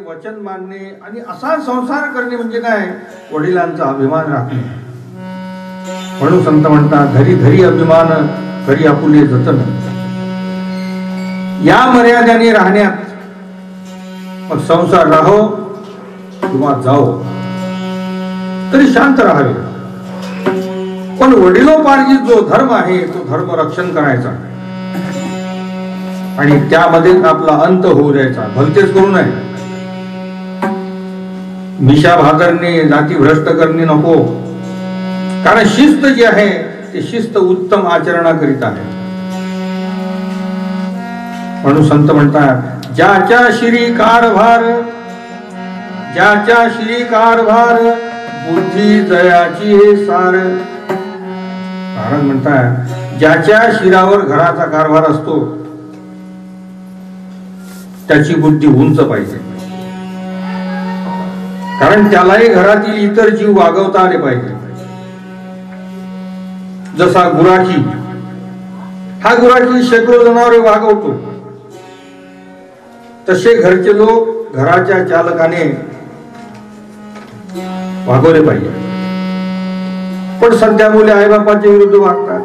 वचन मानणे आणि असा संसार करणे म्हणजे काय? वडिलांचा अभिमान राखणे. म्हणून संत म्हणतात, धरी धरी अभिमान करी आपुले जतन. या मर्यादेने राहण्यात मग संसार राहो किंवा जाओ तरी शांत राहावे. पण वडिलोपार्जित जो धर्म आहे तो धर्म रक्षण करायचा आणि त्यामध्ये आपला अंत होऊ द्यायचा. भलतेच करू नये. मिशा भादरणे, जाती भ्रष्ट करणे नको. कारण शिस्त जी आहे ती शिस्त उत्तम आचरणाकरिता आहे. म्हणून संत म्हणतात, ज्याच्या शिरी कारभार, ज्याच्या शिरी कारभार बुद्धी जयाची हे सार. कारण म्हणतात, ज्याच्या शिरावर घराचा कारभार असतो त्याची बुद्धी उंच पाहिजे. कारण त्यालाही घरातील इतर जीव वागवता आले पाहिजे. जसा गुराखी, हा गुराखी शेकडो जनावरे वागवतो, तसे घरचे लोक घराच्या चालकाने वागवले पाहिजे. पण सध्या मुले आईबापाच्या विरुद्ध वागतात.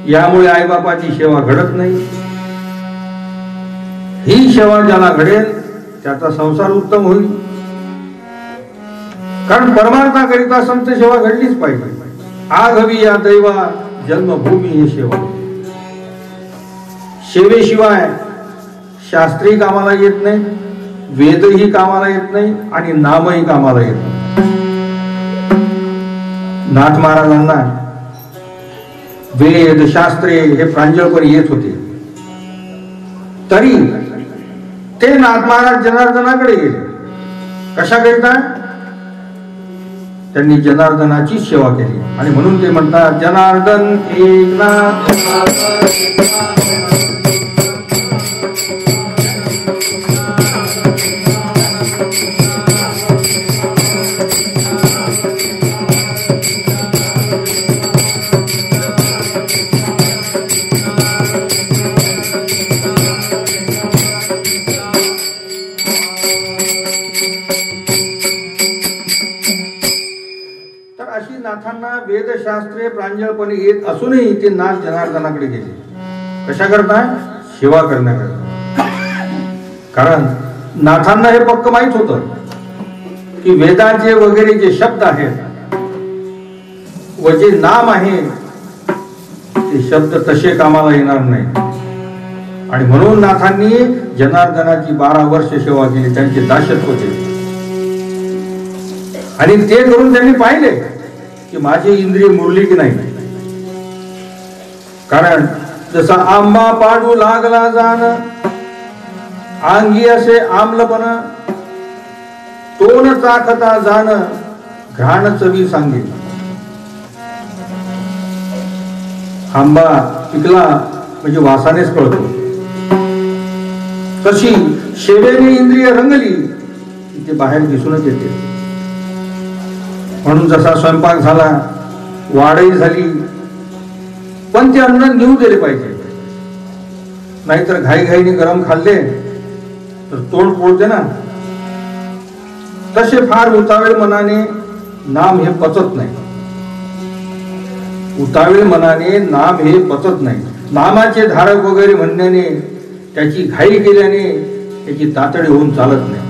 यामुळे आईबापाची सेवा घडत नाही. ही सेवा ज्याला घडेल त्याचा संसार उत्तम होईल. कारण परमार्थाकरिता संत सेवा घडलीच पाहिजे. आघवी या दैवा जन्मभूमी ही सेवा. सेवेशिवाय शास्त्रही कामाला येत नाही, वेदही कामाला येत नाही आणि नामही कामाला येत नाही. नाथ महाराजांना वेद शास्त्रे हे प्रांजळपणे येत होते, तरी ते नाथ महाराज जनार्दनाकडे गेले. कशाकरिता? त्यांनी जनार्दनाची सेवा केली. आणि म्हणून ते म्हणतात, जनार्दन एक नाथ. नाथांना वेदशास्त्रे प्रांजळपणे येत असूनही ते नाथ जनार्दनाकडे गेले. कशा करता? सेवा करण्याकरता. कारण नाथांना हे पक्क माहित होतं की वेदाचे वगैरे जे शब्द आहेत व जे नाम आहे ते शब्द तसे कामाला येणार नाही. आणि म्हणून नाथांनी जनार्दनाची 12 वर्ष सेवा केली. त्यांचे दासत्व होते आणि ते करून त्यांनी पाहिले की माझी इंद्रिय मुरली की नाही. कारण जसा आंबा पाडू लागला जाण, अंगी असे आम्लपण, तोन चाखता जाण, घाण चवी सांगे. आंबा पिकला म्हणजे वासानेच कळतो. तशी सेवेने इंद्रिय रंगली ते बाहेर दिसूनच येते. म्हणून जसा स्वयंपाक झाला, वाढही झाली, पण ते अन्न नेऊ दिले पाहिजे. नाहीतर घाईघाईने गरम खाल्ले तर तोंड पोळते ना. तसे फार उतावेळ मनाने नाम हे पचत नाही. उतावेळ मनाने नाम हे पचत नाही. नामाचे धारक वगैरे म्हणण्याने, त्याची घाई केल्याने त्याची तातडी होऊन चालत नाही.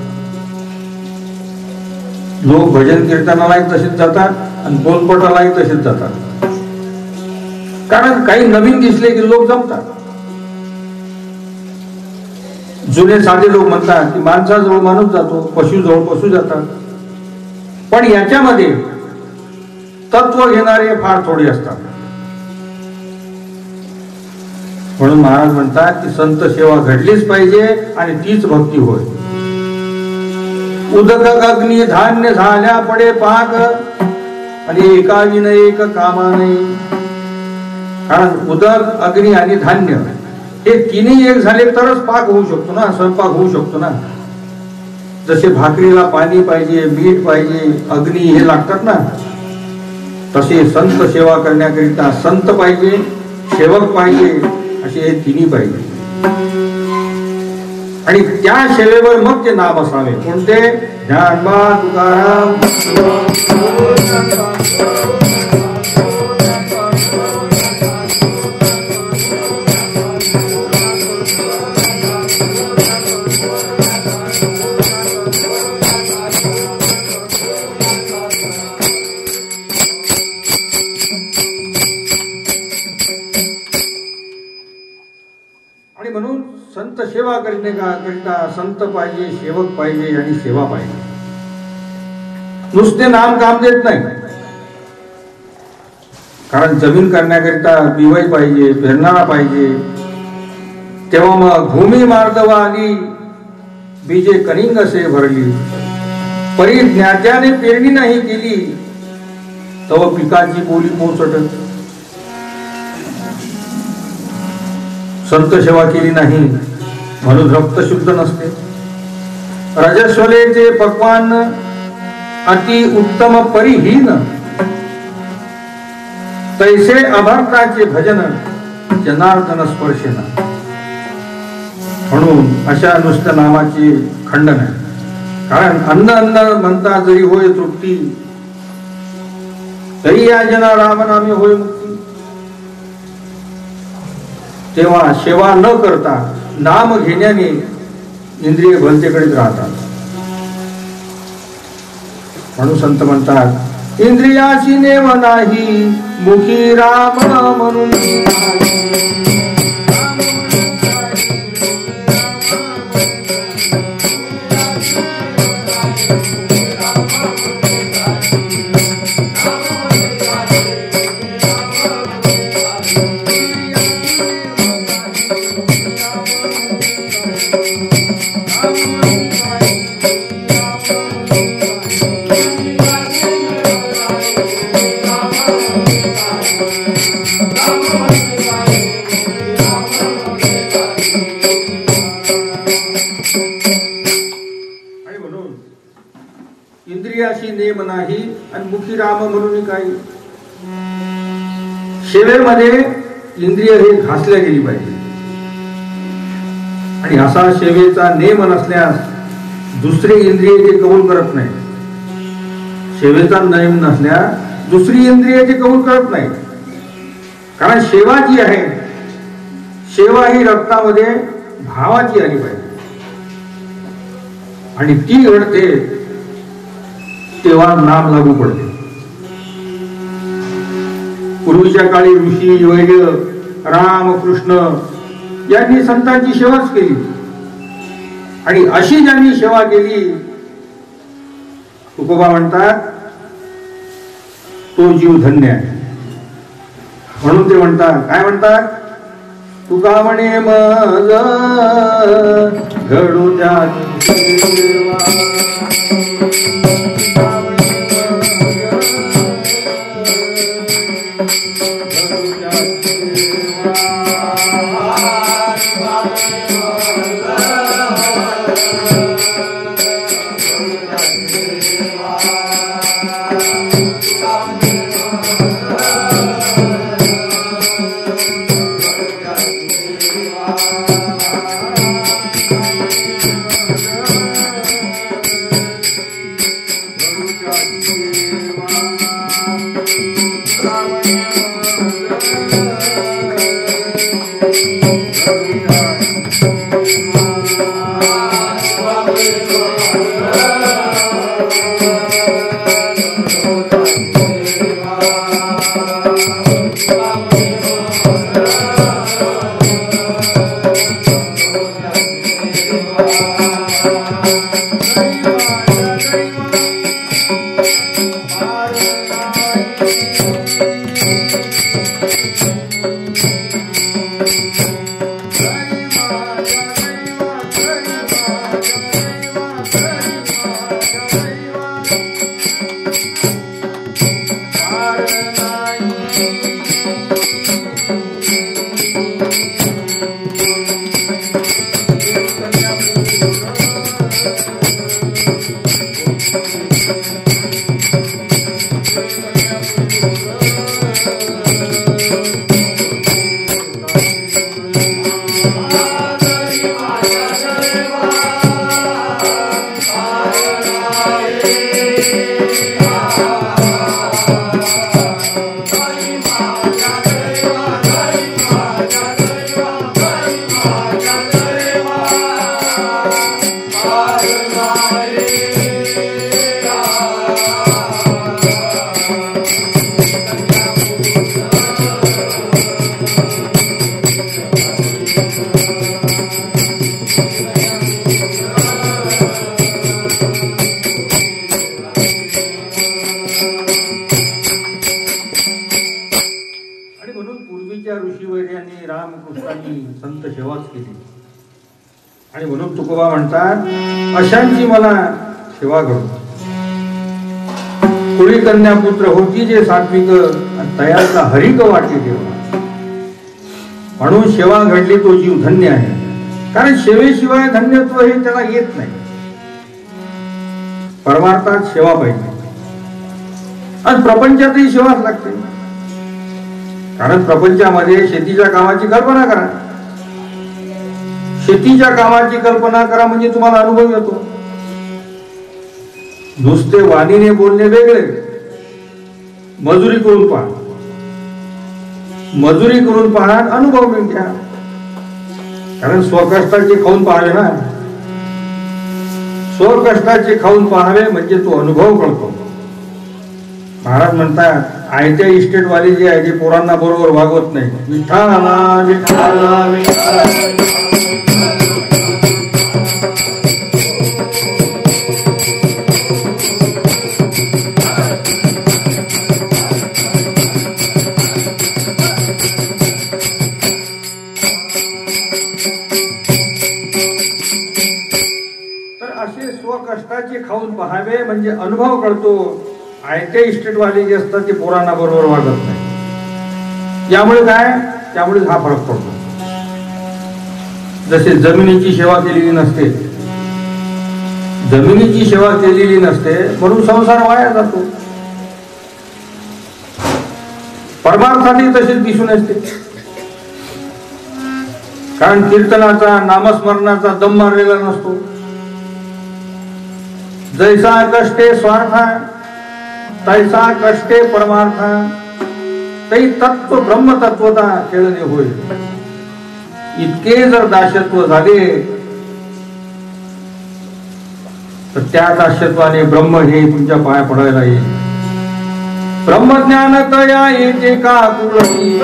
लोक भजन कीर्तनालाही तसेच जातात आणि बोलपटालाही तसेच जातात. कारण काही नवीन दिसले की लोक जमतात. जुने साधे लोक म्हणतात की माणसाजवळ माणूस जातो, पशुजवळ पशु जातात. पण याच्यामध्ये तत्व घेणारे फार थोडे असतात. म्हणून महाराज म्हणतात की संत सेवा घडलीच पाहिजे आणि तीच भक्ती होय. उदक अग्नी धान्य झाल्या पडे पाक आणि एका विन एक कामा नाही. कारण उदक, अग्नी आणि धान्य हे तिन्ही एक झाले तरच पाक होऊ शकतो ना, स्वयंपाक होऊ शकतो ना. जसे भाकरीला पाणी पाहिजे, मीठ पाहिजे, अग्नी हे लागतात ना, तसे संत सेवा करण्याकरिता संत पाहिजे, सेवक पाहिजे, असे हे तिन्ही पाहिजे. आणि त्या सेवेवर मग ते नाम असावे. कोणते? ज्ञानबा तुकाराम. आणि म्हणून संत सेवा करण्याकरिता संत पाहिजे, सेवक पाहिजे आणि सेवा पाहिजे. नुसते नाम काम देत नाही. कारण जमीन करण्याकरिता बिवई पाहिजे, पेरणारा पाहिजे. तेव्हा मग भूमी मार्दवा आली, बीजे कनिंग असे भरली. परी ज्ञात्याने पेरणी नाही केली, तव पिकाची बोली पोचट. संत सेवा केली नाही म्हणून रक्त शुद्ध नसते. रजस्वलेचे पक्वान अति उत्तम परिहीन, तैसे अभक्ताचे भजन जनार्दन स्पर्शेन. म्हणून अशा नुसत्या नामाचे खंडन आहे. कारण अन्न अन्न म्हणता जरी होय तृप्ती, तरी या जना राम नामे होय मुक्ती. तेव्हा सेवा न करता नाम घेण्याने इंद्रिय भलतेकडेच राहतात. म्हणून संत म्हणतात इंद्रियाची नेव नाही, मुखी राम म्हणून. इंद्रियाशी नेम नाही आणि मुखी राम म्हणून काही. सेवेमध्ये इंद्रिय हे घासल्या गेली पाहिजे. आणि असा सेवेचा नेम नसल्यास दुसरे इंद्रिय ते कबूल करत नाही. सेवेचा नेम नसल्यास दुसरी इंद्रिय ते कबूल करत नाही. कारण सेवा जी आहे, सेवा ही रक्तामध्ये भावाची आली पाहिजे. आणि ती घडते तेव्हा नाम लागू पडते. पूर्वीच्या काळी ऋषी, वैद्य, राम, कृष्ण यांनी संतांची सेवाच केली. आणि अशी ज्यांनी सेवा केली, तुकोबा म्हणतात तो जीव धन्य आहे. म्हणून ते म्हणतात, काय म्हणतात? तुका म्हणे मज घडू द्या ऋषीवर्यांनी रामकृष्णांनी संत सेवाच केली आणि म्हणून तुकोबा म्हणतात अशांची मला सेवा करू. कुळी कन्या पुत्र होती जे सात्विक आणि तयाचा हरिक वाटे देवा. म्हणून सेवा घडली तो जीव धन्य आहे. कारण सेवेशिवाय धन्यत्व हे त्याला येत नाही. परमार्थात सेवा पाहिजे आणि प्रपंचातही सेवाच लागते. कारण प्रपंचामध्ये शेतीच्या कामाची कल्पना करा. शेतीच्या कामाची कल्पना करा म्हणजे तुम्हाला अनुभव येतो. नुसते वाणीने बोलणे वेगळे, मजुरी करून पहा. मजुरी करून पहा, अनुभव घ्या. कारण स्वकष्टाचे खाऊन पाहावे ना. स्वकष्टाचे खाऊन पाहावे म्हणजे तो अनुभव कळतो. महाराज म्हणतात आयत्या इस्टेट वाले जे आहे ते पोरांना बरोबर वागवत नाही. विठ्ठला विठ्ठला विठ्ठला. तर असे स्वकष्टाचे खाऊन पाहावे म्हणजे अनुभव कळतो. आयते इस्टेटवाले जे असतात ते पोरांना बरोबर वागत नाही. यामुळे काय, त्यामुळे हा फरक पडतो. जसे जमिनीची सेवा केलेली नसते, जमिनीची सेवा केलेली नसते म्हणून संसार वाया जातो. परमार्थातही तसेच दिसून असते. कारण कीर्तनाचा नामस्मरणाचा दम मारलेला नसतो. जैसा कष्टे स्वार्था तैसा कष्टे परमार्था तै तत्व ब्रह्मतत्वता खेळणे होय. इतके जर दास्यत्व झाले तर त्या दास्यत्वाने ब्रह्म हे तुमच्या पाया पडायला येईल. ब्रह्मज्ञान तया येते का कुळी.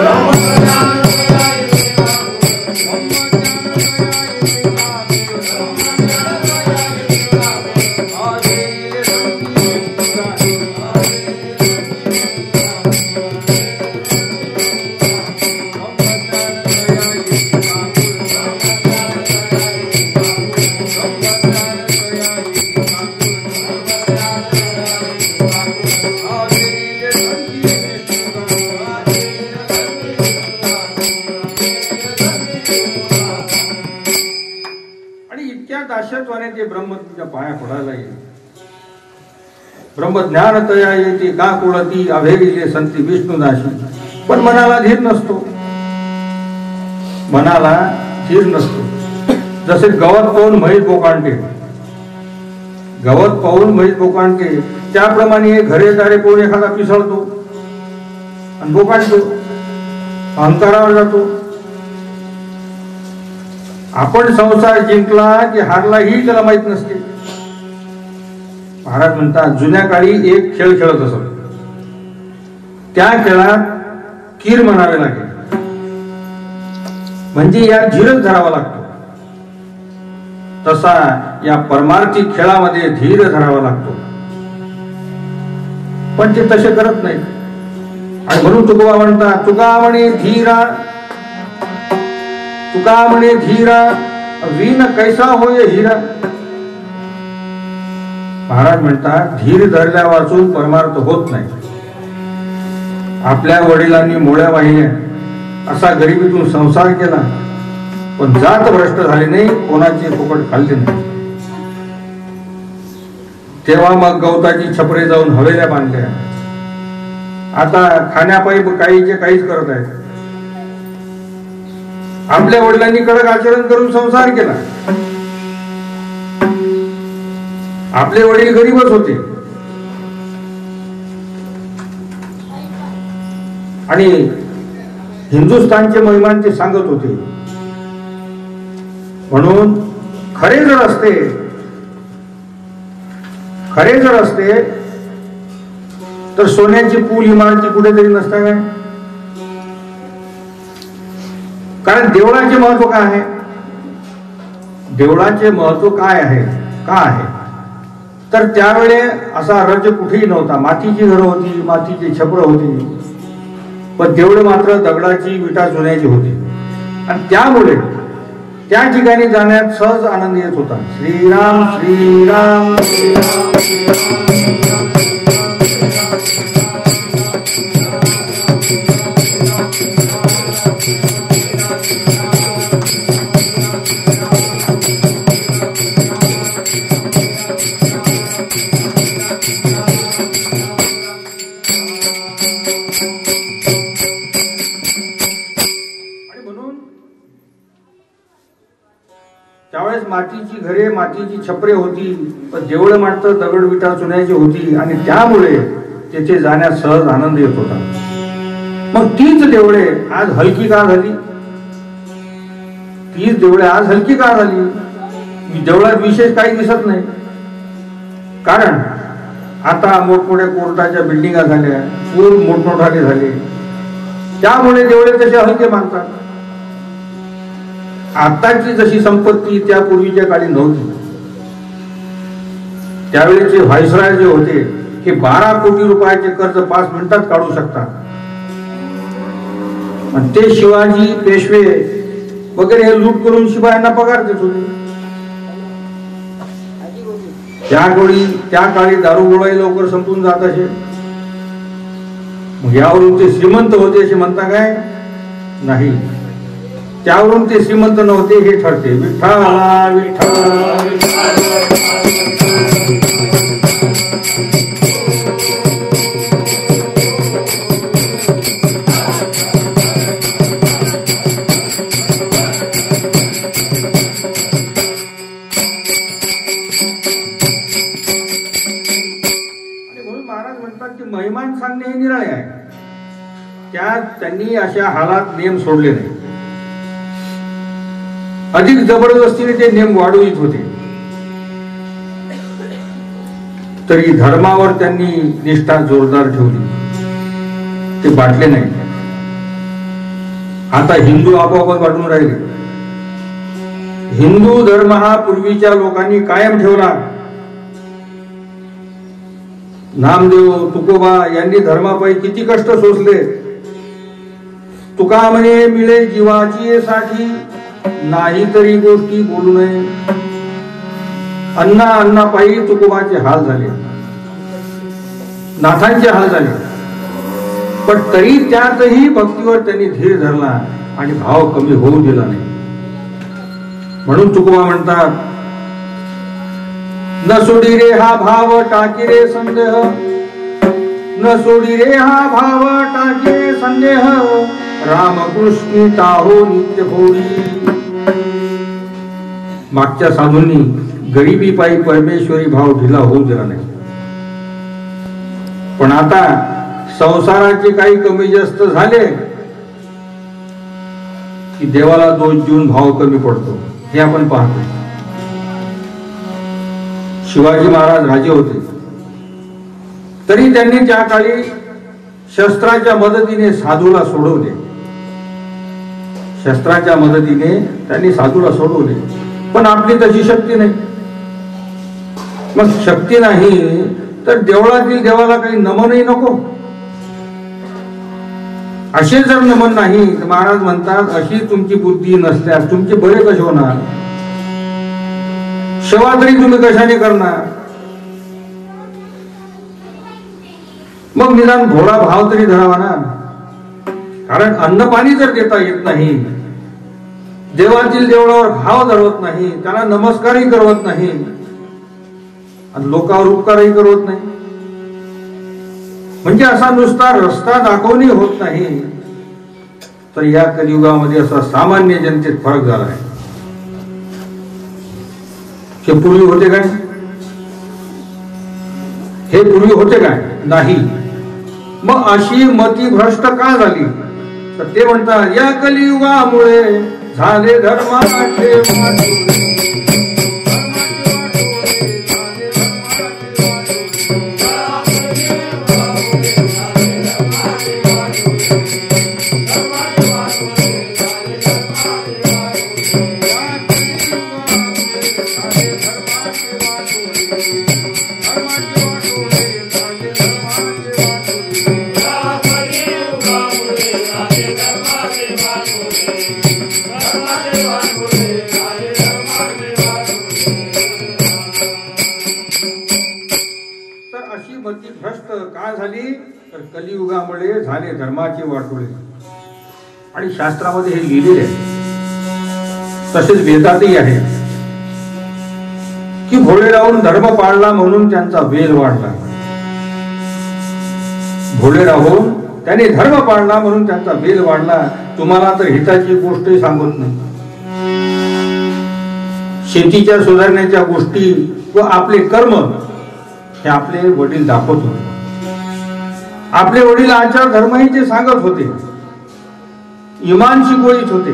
दास्यत्वाने ते ब्रह्म तुझ्या पाया पडायला येईल. ब्रह्मज्ञान तया येते का कुळती अभेरिले संती विष्णुदाशी. पण मनाला धीर नसतो. मनाला धीर नसतो. जसे गवत पाहून म्हैस बोकांडते, गवत पाहून म्हैस बोकांडते त्याप्रमाणे घरेदारे पाहून एखादा पिसळतो आणि बोकांडतो, अहंकारावर जातो. आपण संसार जिंकला की हारला ही त्याला माहित नसते. महाराज म्हणतात जुन्या काळी एक खेळ खेळत असत. त्या खेळात कीर म्हणावे लागेल म्हणजे या धीरच धरावा लागतो. तसा या परमार्थी खेळामध्ये धीर धरावा लागतो. पण ते तसे करत नाही. आणि म्हणून तुकोबा म्हणतात, तुका म्हणे धीरा, तुका म्हणे धीरा वीन कैसा होय हिरा. महाराज म्हणतात, धीर धरल्या वाचून परमार्थ होत नाही. आपल्या वडिलांनी मोळ्या वाहिल्या, असा गरिबीतून संसार केला, पण जात भ्रष्ट झाले नाही, कोणाची फुकट खाल्ली नाही. तेव्हा मग गवताची छपरे जाऊन हवेल्या बांधल्या. आता खाण्यापायी काहीचे काहीच करत आहेत. आपल्या वडिलांनी कडक आचरण करून संसार केला. आपले वडील गरीबच होते आणि हिंदुस्थानचे महिमान ते सांगत होते. म्हणून खरे जर असते तर सोन्याची पूल इमारती कुठेतरी नसता काय? कारण देवळाचे महत्व काय आहे? देवळाचे महत्व काय आहे, का आहे? तर त्यावेळे असा राज्य कुठेही नव्हता. मातीची घरं होती, मातीची छपरं होती, पण देवळ मात्र दगडाची, विटा चुन्याची होती. आणि त्यामुळे त्या ठिकाणी जाण्यात सहज आनंद येत होता. श्रीराम श्रीराम त्यावेळेस मातीची घरे, मातीची छपरे होती, पण देवळं मात्र दगड विटा चुन्याची होती. आणि त्यामुळे तेथे जाण्यास सहज आनंद येत होता. मग तीच देवळे आज हलकी का झाली? तीच देवळे आज हलकी का झाली? देवळात विशेष काही दिसत नाही. कारण आता मोठमोठ्या कोर्टाच्या बिल्डिंगा झाल्या, पूल मोठमोठाले झाले, त्यामुळे देवळे तसे हलके मानतात. आताची जशी संपत्ती त्या पूर्वीच्या काळी नव्हती. त्यावेळेचे व्हाईसराय जे होते, हे 12 कोटी रुपयाचे कर्ज 5 मिनिटात काढू शकतात. आणि ते शिवाजी, पेशवे वगैरे हे लूट करून शिपायांना पगार देत होते. त्या काळी दारूगोळाही लवकर संपून जात असे. मग यावरून ते श्रीमंत होते असे म्हणता काय? नाही, त्यावरून ते श्रीमंत नव्हते हे ठरते. विठ्ठला विठ्ठल महाराज म्हणतात की महिमान सांगणे हे निराळे आहे. त्यात त्यांनी अशा हालात नियम सोडले नाही. अधिक जबरदस्तीने ते नियम वाढवित होते. तरी धर्मावर त्यांनी निष्ठा जोरदार ठेवली, ते बाटले नाही. आता हिंदू आपोआप वाटून राहिले. हिंदू धर्म हा पूर्वीच्या लोकांनी कायम ठेवला. नामदेव, तुकोबा यांनी धर्मापायी किती कष्ट सोसले. तुका म्हणे मिळे जीवाची साठी, नाही तरी गोष्टी बोलू नये. अन्नापायी तुकोबाचे हाल झाले, नाथांचे हाल झाले, पण तरी त्यातही भक्तीवर त्यांनी धीर धरला आणि भाव कमी होऊ दिला नाही. म्हणून तुकोबा म्हणतात, न सोडी रे हा भाव टाकी रे संदेह, न सोडी रे हा भाव टाकी रे संदेह, रामकृष्ण ताहो नित्य होडी. मागच्या साधूंनी गरिबी पायी परमेश्वरी भाव ढिला होऊ दिला नाही. पण आता संसाराचे काही कमी जास्त झाले की देवाला दोष देऊन भाव कमी पडतो, हे आपण पाहतो. शिवाजी महाराज राजे होते, तरी त्यांनी त्या काळी शस्त्राच्या मदतीने साधूला सोडवले. शस्त्राच्या मदतीने त्यांनी साधूला सोडवले, पण आपली तशी शक्ती नाही. मग शक्ती नाही तर देवळातील देवाला काही नमनही नको. असे जर नमन नाही तर महाराज म्हणतात अशी तुमची बुद्धी नसल्यास तुमचे बरे कसे होणार? सेवा तरी तुम्ही कशाने करणार? मग निदान भोळा भाव तरी धरावा ना. कारण अन्न पाणी जर देता येत नाही, देवातील देवळावर भाव धरवत नाही, त्याला नमस्कारही करवत नाही आणि लोकांवर उपकारही करवत नाही, म्हणजे असा नुसता रस्ता दाखवणे होत नाही, तर या कलियुगामध्ये असा सामान्य जनतेत फरक झाला आहे. हे पूर्वी होते काय? हे पूर्वी होते काय? नाही. मग अशी मती भ्रष्ट का झाली? तर ते म्हणतात या कलियुगामुळे झाले धर्माचे वाटोळे. तर कलियुगामुळे झाले धर्माचे वाटोळे. आणि शास्त्रामध्ये हे लिहिलेले आहे, तसेच वेदातही आहे की भोळे राहून धर्म पाळला म्हणून त्यांचा वेल वाढला. भोळे राहून त्याने धर्म पाळला म्हणून त्यांचा वेल वाढला. तुम्हाला तर हिताची गोष्टही सांगत नाही. शेतीच्या सुधारण्याच्या गोष्टी व आपले कर्म हे आपले वडील दाखवत होते. आपले वडील आचार धर्मही ते सांगत होते, इमान शिकवत होते.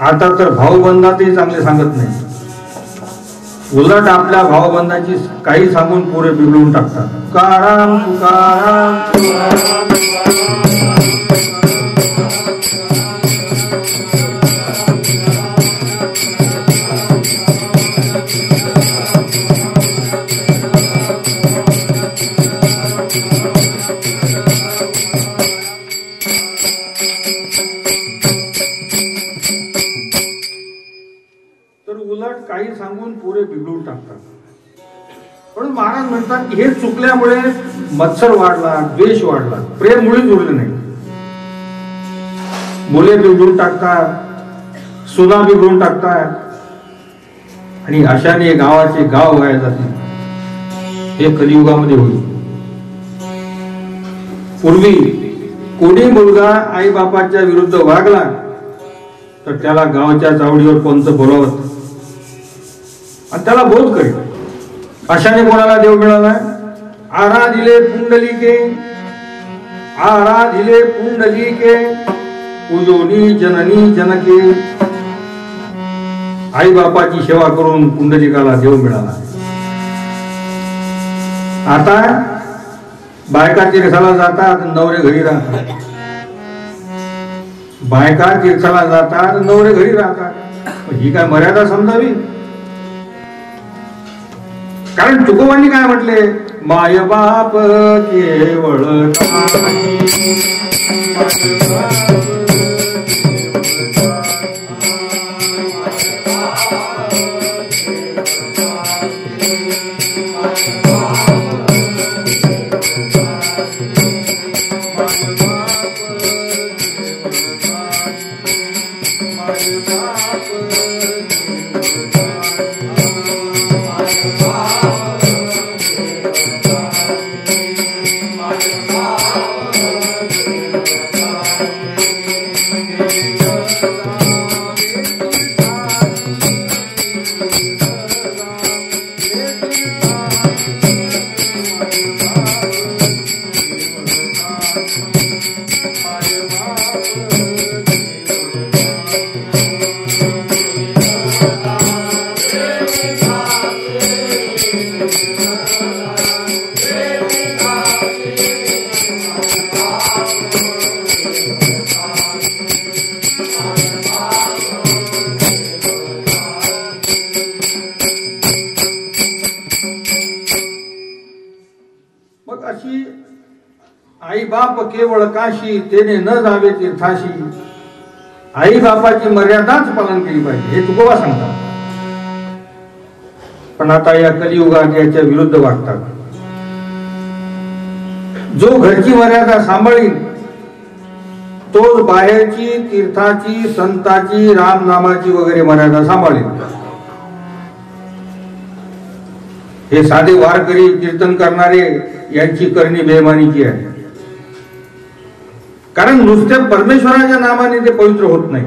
आता तर भाऊबंधातही चांगले सांगत नाही. उलट आपल्या भाऊबंधाची काही सांगून पोरे बिघडून टाकतात. तुकाराम तुकाराम तुकाराम. काही सांगून पुरे बिघडून टाकतात. म्हणून महाराज म्हणतात की हे चुकल्यामुळे मत्सर वाढला, द्वेष वाढला, प्रेम मुळीच उरले नाही. मुले बिघडून टाकतात, सुना बिघडून टाकतात आणि अशाने गावाचे गाव व्हायला जाते. हे कलियुगामध्ये होईल. पूर्वी कोणी मुलगा आई बापाच्या विरुद्ध वागला तर त्याला गावाच्या चावडीवर पंच बोलावत आणि त्याला बोध करेल. अशाने कोणाला देव मिळाला? आराधिले पुंडलिके, आराधिले पुंडलिके, पूजोनी जननी जनके. आई बापाची सेवा करून पुंडलिकाला देव मिळाला. आता बायका तीर्थाला जातात, नवरे घरी राहतात. बायका तीर्थाला जातात, नवरे घरी राहतात. ही काय मर्यादा समजावी? कारण तुकोबांनी काय म्हटले? माय बाप केवळ आई बाप केवळ काशी, तेने न जावे तीर्थाशी. आई बापाची मर्यादाच पालन केली पाहिजे हे तुकोबा सांगतात. पण आता या कलियुगात याच्या विरुद्ध वागतात. जो घरची मर्यादा सांभाळील तोच बाहेरची, तीर्थाची, संताची, रामनामाची वगैरे मर्यादा सांभाळेल. हे साधे वारकरी, कीर्तन करणारे यांची करणी बेईमानीची आहे. कारण नुसत्या परमेश्वराच्या नामाने ते पवित्र होत नाही.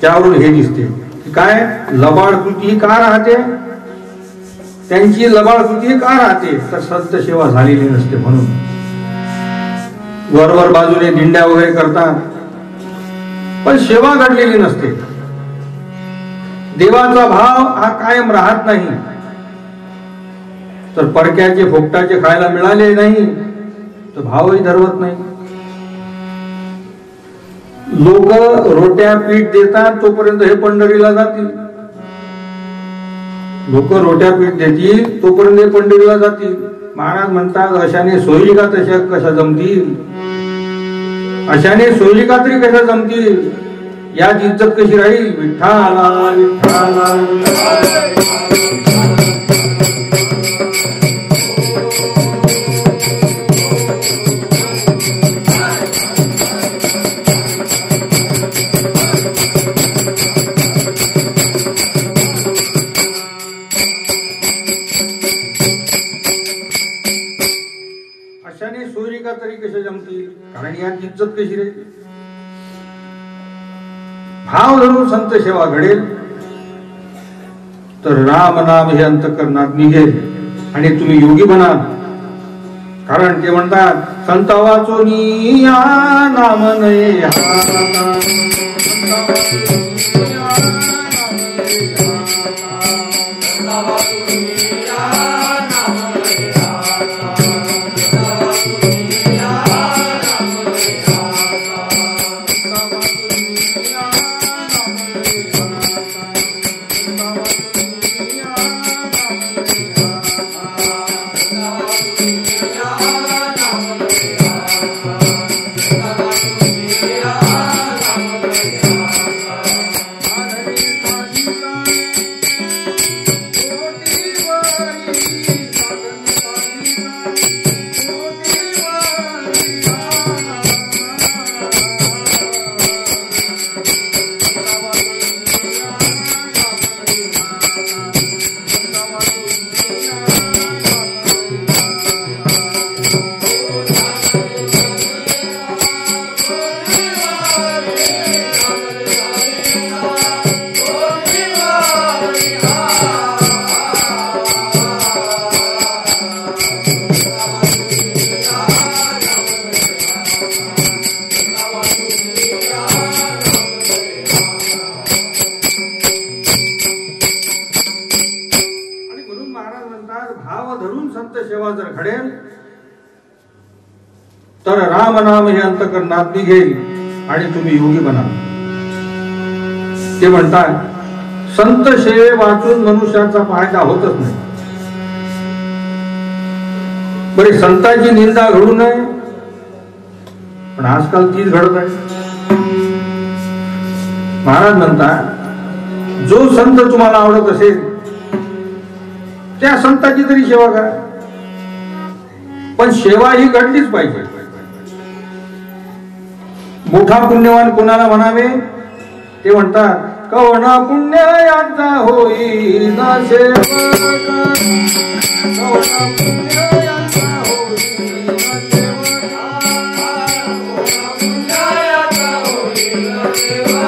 त्यावरून हे दिसते की काय लबाड कृती का राहते. त्यांची लबाड कृती का राहते तर संत सेवा झालेली नसते म्हणून. वरवर बाजूने दिंड्या वगैरे करतात पण सेवा घडलेली नसते. देवाचा भाव हा कायम राहत नाही. तर परक्याचे फोकटाचे खायला मिळाले नाही तर भावही धरवत नाही. लोक रोट्या पीठ देतात तोपर्यंत हे पंढरीला जातील. लोक रोट्या पीठ देतील तोपर्यंत हे पंढरीला जातील. महाराज म्हणतात अशाने सोयी का तशा कशा जमतील. अशाने सोयी का तरी कशा जमतील. यात इज्जत कशी राहील. विठ्ठला विठ्ठला अशाने सोयी का तरी कशा जमतील. कारण यात इज्जत कशी राहील. भाव धरून संत सेवा घडेल तर राम नाम हे अंतःकरणात निघेल आणि तुम्ही योगी बनाल. कारण ते म्हणतात संत वाचोनी या नाम नये सेवा जर घडेल तर राम नाम हे अंतःकरणात निघेल आणि तुम्ही योगी बनाल. ते म्हणतात संत सेवे वाचून मनुष्याचा फायदा होतच नाही. बरे संतांची निंदा घडू नये पण आजकाल तीच घडत आहे. महाराज म्हणतात जो संत तुम्हाला आवडत असेल त्या संताची तरी सेवा करा. पण सेवा ही घडलीच पाहिजे. मोठा पुण्यवान कोणाला म्हणावे ते म्हणतात कवण पुण्य यांचा होई ना सेवा. कवण पुण्य यांचा होई ना सेवा.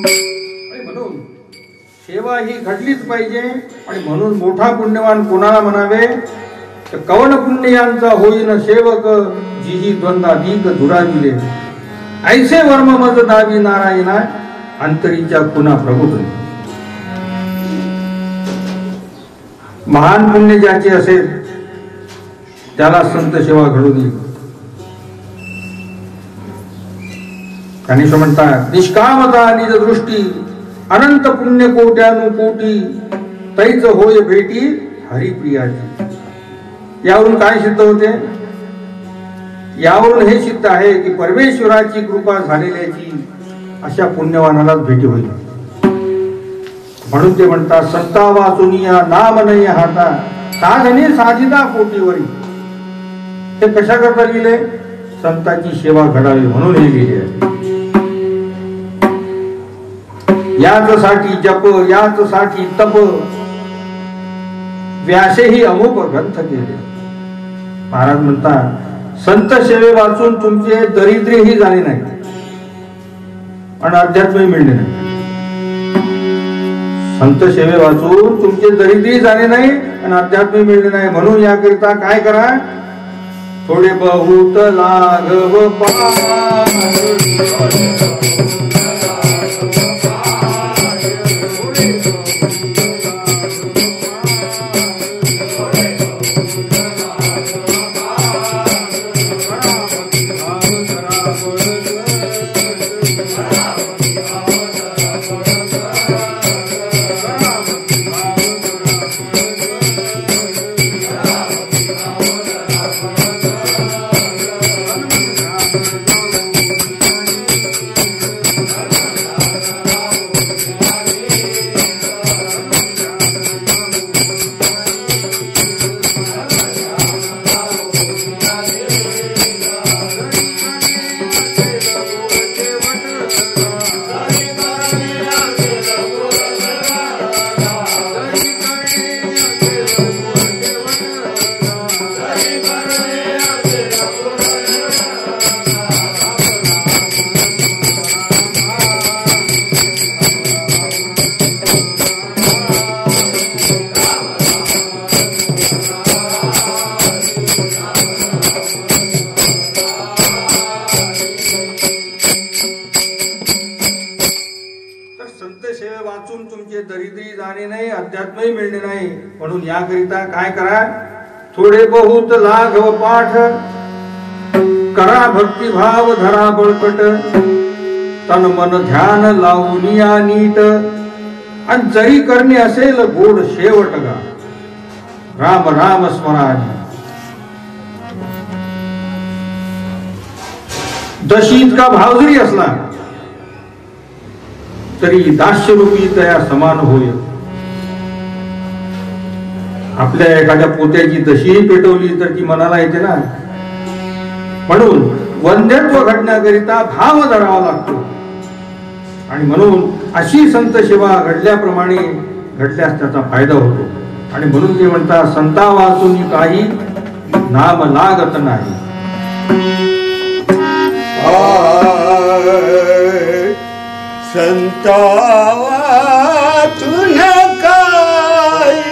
आणि म्हणून सेवा ही घडलीच पाहिजे. आणि म्हणून मोठा पुण्यवान कोणाला म्हणावे तर कवन पुण्य यांचा होईन सेवक जिही द्वंद्वाधिक धुरा दिले ऐसे वर्म मज दावी नारायणा अंतरीच्या पुन्हा प्रभू. महान पुण्य ज्याचे असेल त्याला संत सेवा घडून येईल. ज्ञानेश्वर म्हणतात निष्कामता निज दृष्टी अनंत पुण्य कोट्यानुकोटी तैच होय भेटी हरिप्रियाची. यावरून काय सिद्ध होते? यावरून हे सिद्ध आहे की परमेश्वराची कृपा झालेल्याची अशा पुण्यवानालाच भेटी होईल. म्हणून ते म्हणतात संता वाचुनिया नाम नाही हाता साधने साधिता कोटीवरी. ते कशा करता लिहिले? संतांची सेवा घडावी म्हणून हे लिहिले आहे. याचसाठी जप याचसाठी तप व्यासेही अमुक ग्रंथ केले. महाराज म्हणतात संत सेवे वाचून तुमचे दरिद्रही झाले नाही आणि अध्यात्मही मिळले नाही. संत सेवे वाचून तुमचे दरिद्रही झाले नाही आणि अध्यात्मही मिळले नाही. म्हणून याकरिता काय करा? थोडे बहुत लाघव पाठ अध्यात्मही मिळणे नाही. म्हणून याकरिता काय करा? थोडे बहुत लाघव पाठ करा भक्तिभाव धरा बळकट तन मन ध्यान लावूनिया नीट आणि जरी करणे असेल गोड शेवट गा राम राम स्मरानी. दशी इतका भाव जरी असला तरी दास्यरूपी तया समान होय. आपल्या एखाद्या पोत्याची दशी पेटवली तर ती मनाला येते ना. म्हणून वंद्यत्व घडण्याकरिता भाव धरावा लागतो. आणि म्हणून अशी संत सेवा घडल्याप्रमाणे घडल्यास त्याचा फायदा होतो. आणि म्हणून ते म्हणतात संता वाचून काही नाम लागत नाही. संता वाचून काही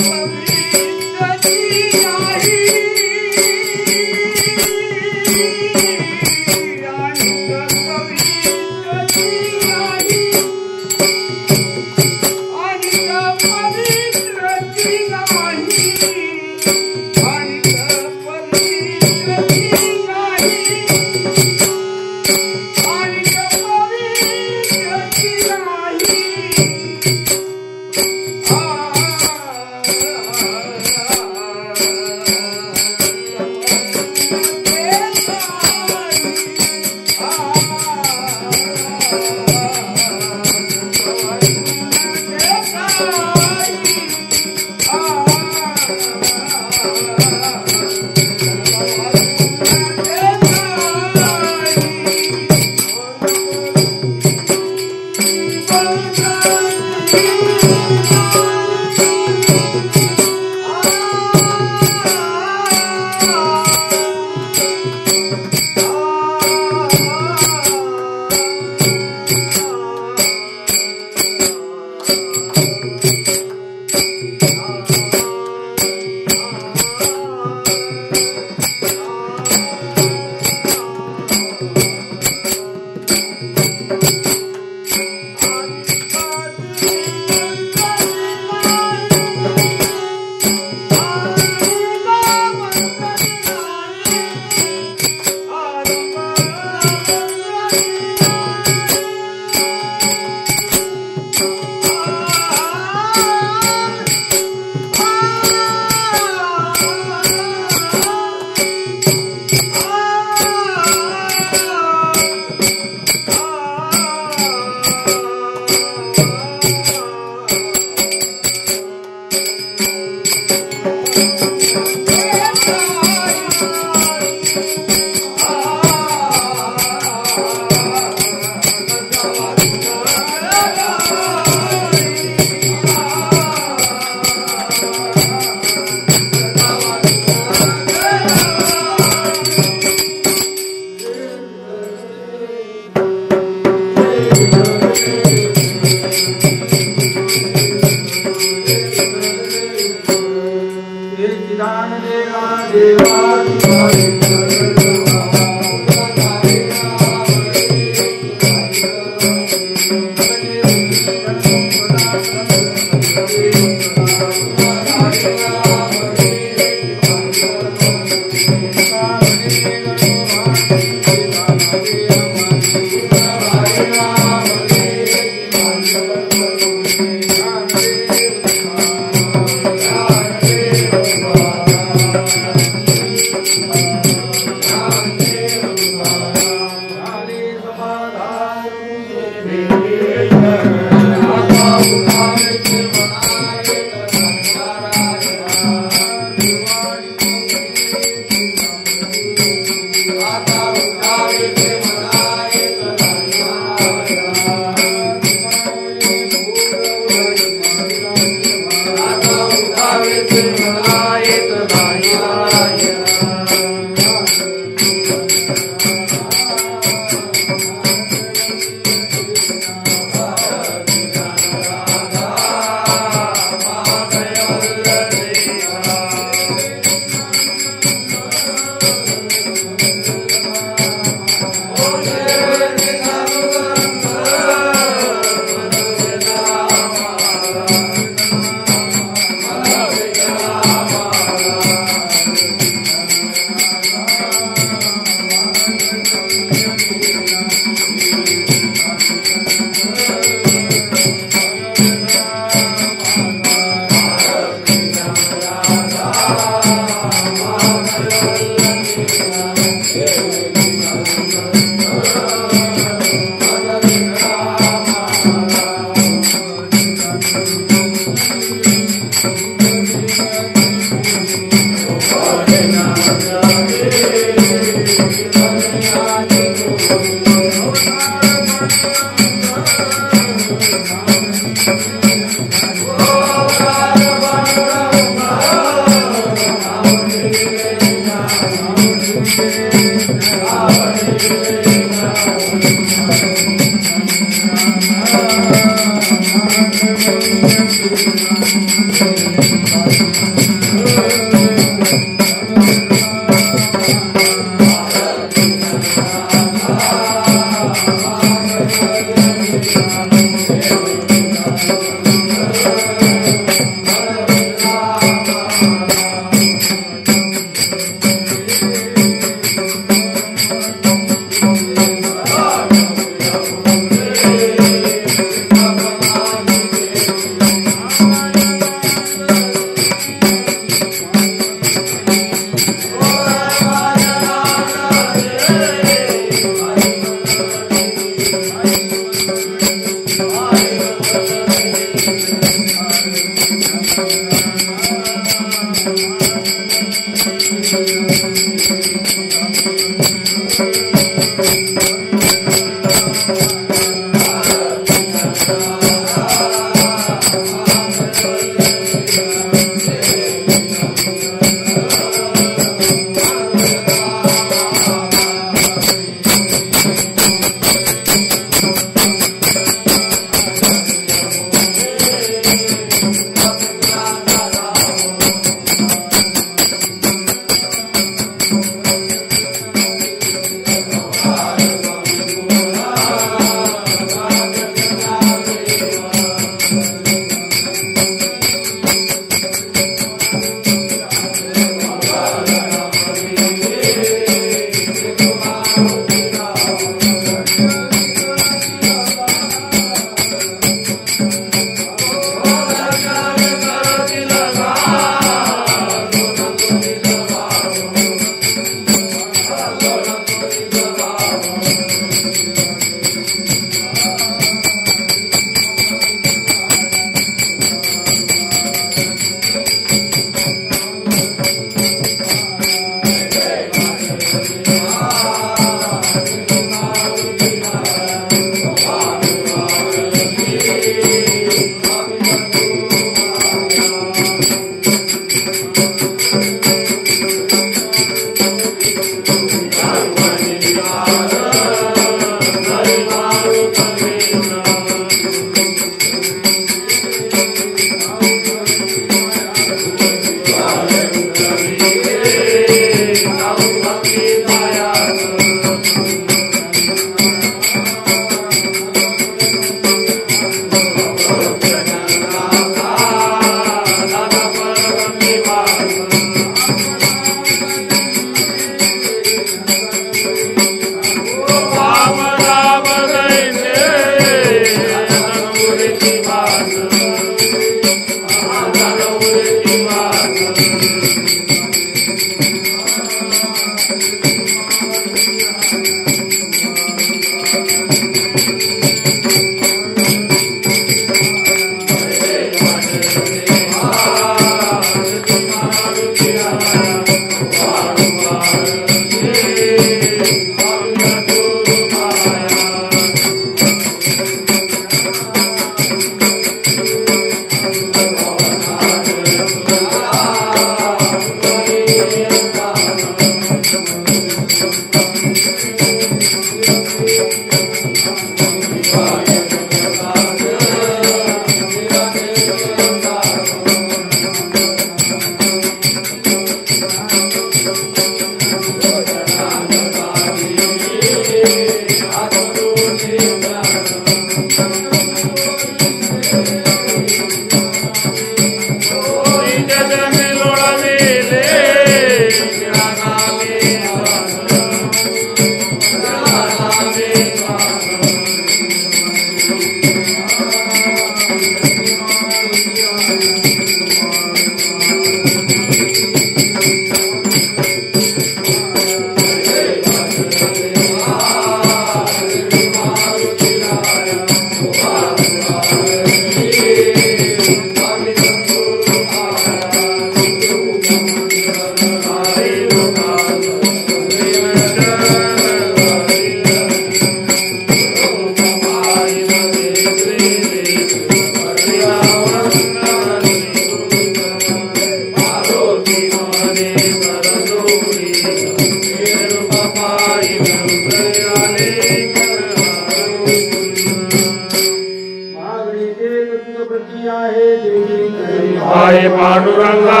हाय पांडुरंगा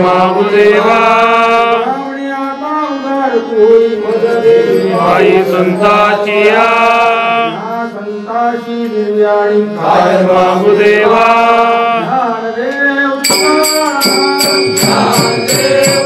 मागुदेवा हाय संताचिया हाय मागुदेवा ज्ञानदेव